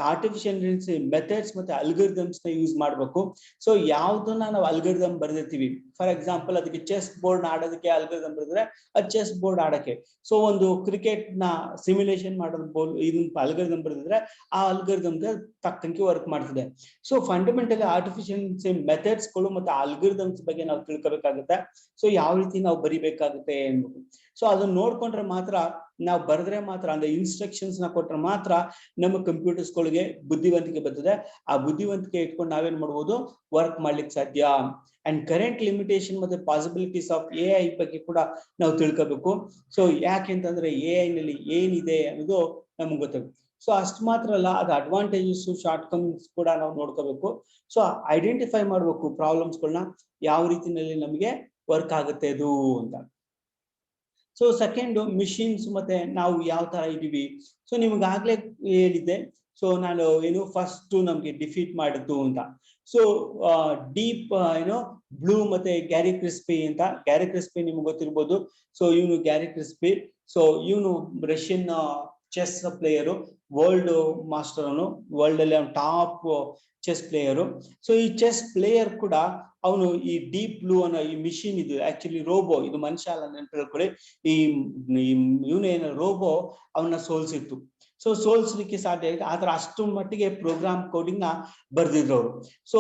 artificial intelligence methods ಮತ್ತೆ ಅಲ್ಗೋರಿದಮ್ಸ್ ನ ಯೂಸ್ ಮಾಡ್ಬೇಕು. ಸೊ ಯಾವ್ದನ್ನ ನಾವು ಅಲ್ಗೋರಿದಮ್ ಬರ್ದಿರ್ತೀವಿ, ಫಾರ್ ಎಕ್ಸಾಂಪಲ್ ಅದಕ್ಕೆ ಚೆಸ್ ಬೋರ್ಡ್ ಆಡೋದಕ್ಕೆ ಅಲ್ಗೋರಿದಮ್ ಬರೆದ್ರೆ ಅದು ಚೆಸ್ ಬೋರ್ಡ್ ಆಡಕ್ಕೆ, ಸೊ ಒಂದು ಕ್ರಿಕೆಟ್ ನ ಸಿಮ್ಯುಲೇಷನ್ ಮಾಡೋದು ಇದನ್ನ ಅಲ್ಗೋರಿದಮ್ ಬರೆದಿದ್ರೆ ಆ ಅಲ್ಗೋರಿದಮ್ಗೆ ತಕ್ಕಂಗೆ ವರ್ಕ್ ಮಾಡ್ತಿದೆ. So fundamentally artificial intelligence methods ಗಳು ಮತ್ತೆ ಅಲ್ಗೋರಿದಮ್ಸ್ ಬಗ್ಗೆ ನಾವು ತಿಳ್ಕೊಬೇಕಾಗುತ್ತೆ. ಸೊ ಯಾವ ರೀತಿ ನಾವು ಬರಿಬೇಕಾಗುತ್ತೆ ಅನ್ಬಿಟ್ಟು, ಸೊ ಅದನ್ನ ನೋಡ್ಕೊಂಡ್ರೆ ಮಾತ್ರ, ನಾವು ಬರೆದ್ರೆ ಮಾತ್ರ, ಅಂದ್ರೆ ಇನ್ಸ್ಟ್ರಕ್ಷನ್ಸ್ ನ ಕೊಟ್ರೆ ಮಾತ್ರ ನಮ್ಮ ಕಂಪ್ಯೂಟರ್ಸ್ ಗಳಿಗೆ ಬುದ್ಧಿವಂತಿಕೆ ಬರ್ತದೆ. ಆ ಬುದ್ಧಿವಂತಿಕೆ ಇಟ್ಕೊಂಡು ನಾವೇನ್ ಮಾಡ್ಬೋದು, ವರ್ಕ್ ಮಾಡ್ಲಿಕ್ಕೆ ಸಾಧ್ಯ. ಅಂಡ್ ಕರೆಂಟ್ ಲಿಮಿಟೇಷನ್ ಮತ್ತೆ ಪಾಸಿಬಿಲಿಟೀಸ್ ಆಫ್ AI ಬಗ್ಗೆ ಕೂಡ ನಾವು ತಿಳ್ಕೋಬೇಕು. ಸೊ ಯಾಕೆಂತಂದ್ರೆ AI ನಲ್ಲಿ ಏನಿದೆ ಅನ್ನೋದು ನಮ್ಗೆ ಗೊತ್ತಾಗುತ್ತೆ. ಸೊ ಅಷ್ಟು ಮಾತ್ರ ಅಲ್ಲ, ಅದು ಅಡ್ವಾಂಟೇಜಸ್ ಶಾರ್ಟ್ ಕಮ್ಸ್ ಕೂಡ ನಾವು ನೋಡ್ಕೋಬೇಕು. ಸೊ ಐಡೆಂಟಿಫೈ ಮಾಡ್ಬೇಕು ಪ್ರಾಬ್ಲಮ್ಸ್ ಗಳನ್ನ, ಯಾವ ರೀತಿನಲ್ಲಿ ನಮಗೆ ವರ್ಕ್ ಆಗುತ್ತೆ ಅದು ಅಂತ. ಸೊ ಸೆಕೆಂಡ್, ಮಿಷಿನ್ಸ್ ಮತ್ತೆ ನಾವು ಯಾವ ತರ ಇದೀವಿ. ಸೊ ನಿಮ್ಗಾಗ್ಲೇ ಹೇಳಿದ್ದೆ, ಸೊ ನಾನು ಏನು ಫಸ್ಟ್ ನಮ್ಗೆ ಡಿಫೀಟ್ ಮಾಡಿದ್ದು ಅಂತ. ಸೊ ಡೀಪ್ ಬ್ಲೂ ಮತ್ತೆ ಗ್ಯಾರಿ ಕ್ರಿಸ್ಪಿ ಅಂತ. ಗ್ಯಾರಿ ಕ್ರಿಸ್ಪಿ ನಿಮ್ಗೆ ಗೊತ್ತಿರ್ಬೋದು. ಸೊ ಇವನು ಗ್ಯಾರಿ ಕ್ರಿಸ್ಪಿ, ಸೊ ಇವನು Russian chess player, world master, ಅವನು ವರ್ಲ್ಡ್ ಅಲ್ಲಿ ಟಾಪ್ ಚೆಸ್ ಪ್ಲೇಯರು. ಸೊ ಈ ಚೆಸ್ ಪ್ಲೇಯರ್ ಕೂಡ ಅವನು ಈ ಡೀಪ್ ಬ್ಲೂ ಅನ್ನೋ ಈ ಮಿಷಿನ್, ಇದು ಆಕ್ಚುಲಿ ರೋಬೋ, ಇದು ಮನುಷ್ಯ ಅಲ್ಲ ನೆನ್ಪಿಳ್ಕೊಳ್ಳಿ. ಈ ಇವನೇನು ರೋಬೋ ಅವನ್ನ ಸೋಲ್ಸಿತ್ತು. ಸೊ ಸೋಲ್ಸ್ಲಿಕ್ಕೆ ಸಾಧ್ಯ ಆಯ್ತು, ಆದ್ರೆ ಅಷ್ಟು ಮಟ್ಟಿಗೆ ಪ್ರೋಗ್ರಾಮ್ ಕೋಡಿಂಗ್ ನ ಬರ್ದಿದ್ರು ಅವರು. ಸೊ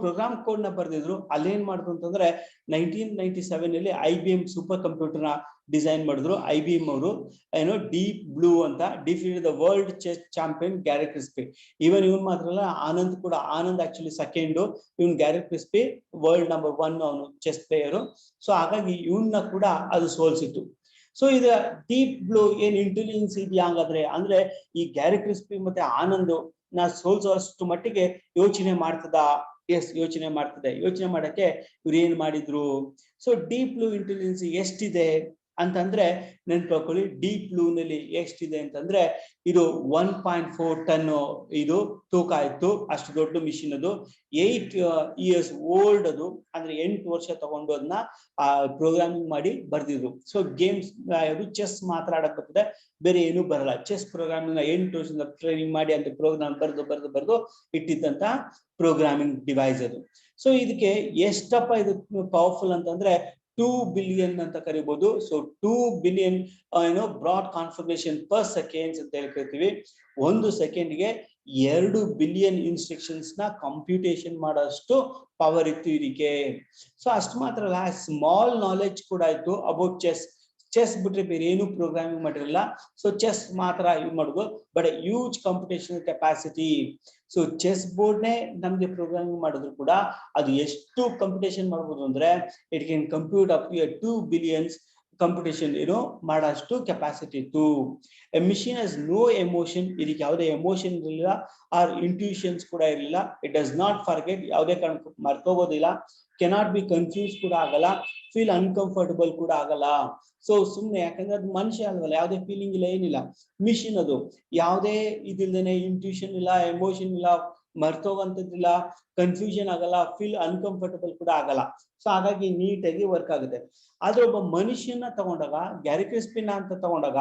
ಪ್ರೋಗ್ರಾಮ್ ಕೋಡ್ ನ ಬರ್ದಿದ್ರು. ಅಲ್ಲೇನ್ ಮಾಡಿದ್ರು ಅಂತಂದ್ರೆ 1997 ಅಲ್ಲಿ IBM ಸೂಪರ್ ಕಂಪ್ಯೂಟರ್ ನ ಡಿಸೈನ್ ಮಾಡಿದ್ರು. IBM ಅವರು ಡೀಪ್ ಬ್ಲೂ ಅಂತ defeat the world chess champion Garry Kasparov. ಇವನ್ ಮಾತ್ರ ಅಲ್ಲ, ಆನಂದ್ ಕೂಡ. ಆನಂದ್ ಆಕ್ಚುಲಿ ಸೆಕೆಂಡ್, ಇವನ್ ಗ್ಯಾರಿ ಕ್ರಿಸ್ಪಿ ವರ್ಲ್ಡ್ ನಂಬರ್ 1 ಅವನು ಚೆಸ್ ಪ್ಲೇಯರು. ಸೊ ಹಾಗಾಗಿ ಇವನ್ನ ಕೂಡ ಅದು ಸೋಲ್ಸಿತ್ತು. ಸೊ ಇದು ಡೀಪ್ ಬ್ಲೂ ಏನ್ ಇಂಟೆಲಿಜೆನ್ಸ್ ಇದೆಯಾ ಹಂಗಾದ್ರೆ, ಅಂದ್ರೆ ಈ ಗ್ಯಾರಿ ಕ್ರಿಸ್ಪಿ ಮತ್ತೆ ಆನಂದ್ ನ ಸೋಲ್ಸೋಷ್ಟು ಮಟ್ಟಿಗೆ ಯೋಚನೆ ಮಾಡ್ತದ? ಎಸ್, ಯೋಚನೆ ಮಾಡ್ತದೆ. ಯೋಚನೆ ಮಾಡಕ್ಕೆ ಇವ್ರು ಏನ್ ಮಾಡಿದ್ರು? ಸೊ ಡೀಪ್ ಬ್ಲೂ ಇಂಟೆಲಿಜೆನ್ಸ್ ಎಷ್ಟಿದೆ ಅಂತಂದ್ರೆ ನೆನ್ಪಾಕೊಳ್ಳಿ. ಡೀಪ್ ಬ್ಲೂ ನಲ್ಲಿ ಎಷ್ಟಿದೆ ಅಂತಂದ್ರೆ ಇದು 1.4 ಟನ್ ಇದು ತೂಕ ಇತ್ತು. ಅಷ್ಟು ದೊಡ್ಡ ಮಿಷಿನ್ ಅದು. 8 years ಓಲ್ಡ್ ಅದು, ಅಂದ್ರೆ 8 ವರ್ಷ ತಗೊಂಡು ಅದನ್ನ ಪ್ರೋಗ್ರಾಮಿಂಗ್ ಮಾಡಿ ಬರ್ದಿದ್ರು. ಸೊ ಗೇಮ್ಸ್ ಚೆಸ್ ಮಾತ್ರ ಆಡಕ್ ಬರ್ತದೆ, ಬೇರೆ ಏನು ಬರಲ್ಲ. ಚೆಸ್ ಪ್ರೋಗ್ರಾಮಿಂಗ್ 8 ವರ್ಷದಿಂದ ಟ್ರೈನಿಂಗ್ ಮಾಡಿ ಅಂತ ಪ್ರೋಗ್ರಾಮ್ ಬರ್ದು ಇಟ್ಟಿದ್ದಂತ ಪ್ರೋಗ್ರಾಮಿಂಗ್ ಡಿವೈಸ್ ಅದು. ಸೊ ಇದಕ್ಕೆ ಎಷ್ಟಪ್ಪ ಇದು ಪವರ್ಫುಲ್ ಅಂತಂದ್ರೆ 2 ಬಿಲಿಯನ್ ಅಂತ ಕರಿಬಹುದು. So 2 billion board configuration per seconds ಅಂತ ಹೇಳ್ಕೊಳ್ತೀವಿ. 1 ಸೆಕೆಂಡ್ಗೆ 2 ಬಿಲಿಯನ್ ಇನ್ಸ್ಟ್ರಕ್ಷನ್ಸ್ ನ ಕಂಪ್ಯೂಟೇಷನ್ ಮಾಡೋಷ್ಟು ಪವರ್ ಇತ್ತು ಇದಕ್ಕೆ. ಸೊ ಅಷ್ಟು ಮಾತ್ರ ಅಲ್ಲ, ಸ್ಮಾಲ್ ನಾಲೆಜ್ ಕೂಡ ಇತ್ತು ಅಬೌಟ್ ಚೆಸ್. ಚೆಸ್ ಬಿಟ್ರೆ ಬೇರೆ ಏನು ಪ್ರೋಗ್ರಾಮಿಂಗ್ ಮಾಡಿರಲ್ಲ. ಸೊ ಚೆಸ್ ಮಾತ್ರ ಯೂಸ್ ಮಾಡೋದು, but huge computational capacity. So chess board ನೇ ನಮ್ಗೆ ಪ್ರೋಗ್ರಾಮಿಂಗ್ ಮಾಡಿದ್ರು ಕೂಡ ಅದು ಎಷ್ಟು ಕಂಪ್ಯೂಟೇಷನ್ ಮಾಡ್ಬೋದು ಅಂದ್ರೆ it can compute up to 2 billions computation ಮಾಡೋಷ್ಟು ಕೆಪಾಸಿಟಿ ಇತ್ತು. A machine has no emotion. ಇದಕ್ಕೆ ಯಾವುದೇ ಎಮೋಷನ್ ಇರಲಿಲ್ಲ, ಆರ್ ಇಂಟ್ಯೂಷನ್ಸ್ ಕೂಡ ಇರಲಿಲ್ಲ. ಇಟ್ ಡಸ್ ನಾಟ್ ಫರ್ಗೆಟ್, ಯಾವುದೇ ಕಾರಣಕ್ಕೂ ಮರ್ತೋಗೋದಿಲ್ಲ. ಕೆನಾಟ್ ಬಿ ಕನ್ಫ್ಯೂಸ್ ಕೂಡ ಆಗಲ್ಲ, ಫೀಲ್ ಅನ್ಕಂಫರ್ಟಬಲ್ ಕೂಡ ಆಗಲ್ಲ. ಸೊ ಸುಮ್ನೆ, ಯಾಕಂದ್ರೆ ಅದು ಮನುಷ್ಯ ಅಲ್ವಲ್ಲ, ಯಾವುದೇ ಫೀಲಿಂಗ್ ಇಲ್ಲ, ಏನಿಲ್ಲ. ಮಿಷಿನ್ ಅದು ಯಾವುದೇ ಇದಿಲ್ದೇನೆ, ಇಂಟ್ಯೂಷನ್ ಇಲ್ಲ, ಎಮೋಷನ್ ಇಲ್ಲ, ಮರ್ತೋಗಂತದ್ದಿಲ್ಲ, ಕನ್ಫ್ಯೂಷನ್ ಆಗಲ್ಲ, ಫೀಲ್ ಅನ್ಕಂಫರ್ಟಬಲ್ ಕೂಡ ಆಗಲ್ಲ. ಸೊ ಹಾಗಾಗಿ ನೀಟಾಗಿ ವರ್ಕ್ ಆಗುತ್ತೆ. ಆದ್ರೆ ಒಬ್ಬ ಮನುಷ್ಯನ ತಗೊಂಡಾಗ, ಗ್ಯಾರಿ ಕ್ರಿಸ್ಪಿನ ಅಂತ ತಗೊಂಡಾಗ,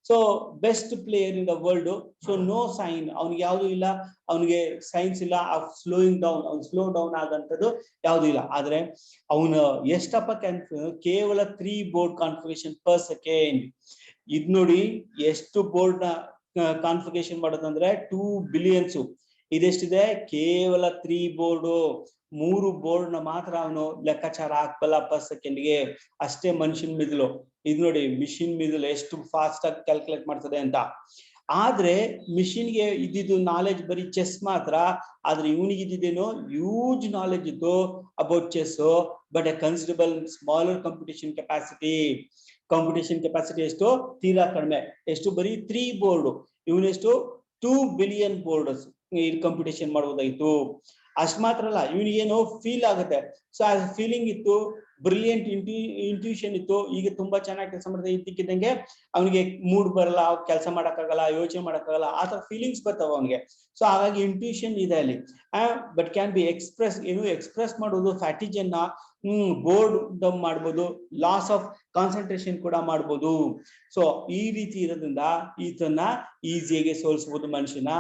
so best player in the world, so no sign, ಅವ್ನಿಗೆ ಯಾವ್ದು ಇಲ್ಲ, ಅವನಿಗೆ ಸೈನ್ಸ್ ಇಲ್ಲ ಆಫ್ ಸ್ಲೋಯಿಂಗ್ ಡೌನ್, ಅವ್ನು ಸ್ಲೋ ಡೌನ್ ಆಗಂತದ್ದು ಯಾವ್ದು ಇಲ್ಲ. ಆದ್ರೆ ಅವನು ಎಷ್ಟಪ್ಪ ಕೇವಲ 3 ಬೋರ್ಡ್ ಕಾನ್ಫಿಗರೇಷನ್ ಪರ್ ಸೆಕೆಂಡ್. ಇದ್ ನೋಡಿ ಎಷ್ಟು ಬೋರ್ಡ್ ನ ಕಾನ್ಫಿಗರೇಷನ್ ಮಾಡೋದಂದ್ರೆ 2 ಬಿಲಿಯನ್ಸ್. ಇದೆಷ್ಟಿದೆ? ಕೇವಲ 3 ಬೋರ್ಡ್. 3 ಬೋರ್ಡ್ ನ ಮಾತ್ರ ಅವನು ಲೆಕ್ಕಾಚಾರ ಹಾಕ್ಬಲ್ಲ ಪರ್ ಸೆಕೆಂಡ್ಗೆ. ಅಷ್ಟೇ ಮನುಷ್ಯನ್ ಮಿದ್ಲು. ಇದು ನೋಡಿ ಮಿಷಿನ್ ಮಿದ್ಲು ಎಷ್ಟು ಫಾಸ್ಟ್ ಆಗಿ ಕ್ಯಾಲ್ಕುಲೇಟ್ ಮಾಡ್ತದೆ ಅಂತ. ಆದ್ರೆ ಮಿಷಿನ್ಗೆ ಇದ್ದಿದ್ದು ನಾಲೆಜ್ ಬರೀ ಚೆಸ್ ಮಾತ್ರ. ಆದ್ರೆ ಇವನಿಗೆ ಇದ್ದಿದ್ದೇನೋ ಹ್ಯೂಜ್ ನಾಲೆಜ್ ಇತ್ತು about chess, but a considerable smaller computation capacity. Computation capacity ಎಷ್ಟು? ತೀರಾ ಕಡಿಮೆ. ಎಷ್ಟು? ಬರೀ 3 ಬೋರ್ಡ್. ಇವನೆಷ್ಟು? 2 ಬಿಲಿಯನ್ ಬೋರ್ಡ್ಸ್ ಕಂಪ್ಯೂಟೇಷನ್ ಮಾಡಬಹುದಾಗಿತ್ತು. ಅಷ್ಟು ಮಾತ್ರ ಅಲ್ಲ, ಇವನಿಗೇನೋ ಫೀಲ್ ಆಗುತ್ತೆ. ಸೊ ಆ ಫೀಲಿಂಗ್ ಇತ್ತು, ಬ್ರಿಲಿಯಂಟ್ ಇಂಟ್ಯೂಷನ್ ಇತ್ತು, ಈಗ ತುಂಬಾ ಚೆನ್ನಾಗಿ ಕೆಲಸ ಮಾಡ್ತಾ ಇದ್ದಕ್ಕಿದ್ದಂಗೆ ಅವನಿಗೆ ಮೂಡ್ ಬರಲ್ಲ, ಕೆಲಸ ಮಾಡಕ್ಕಾಗಲ್ಲ, ಯೋಚನೆ ಮಾಡಕ್ಕಾಗಲ್ಲ, ಆ ತರ ಫೀಲಿಂಗ್ಸ್ ಬರ್ತಾವ ಅವನಿಗೆ. ಸೊ ಹಾಗಾಗಿ ಇಂಟ್ಯೂಷನ್ ಇದೆ ಅಲ್ಲಿ. ಬಟ್ ಕ್ಯಾನ್ ಬಿ ಎಕ್ಸ್ಪ್ರೆಸ್, ಏನು ಎಕ್ಸ್ಪ್ರೆಸ್ ಮಾಡೋದು ಫ್ಯಾಟಿಜ್ ಅನ್ನ, ಬೋರ್ಡ್ ಮಾಡ್ಬೋದು, ಲಾಸ್ ಆಫ್ ಕಾನ್ಸಂಟ್ರೇಷನ್ ಕೂಡ ಮಾಡ್ಬೋದು. ಸೊ ಈ ರೀತಿ ಇರೋದ್ರಿಂದ ಈತನ್ನ ಈಸಿಯಾಗಿ ಸೋಲಿಸಬಹುದು ಮನುಷ್ಯನ.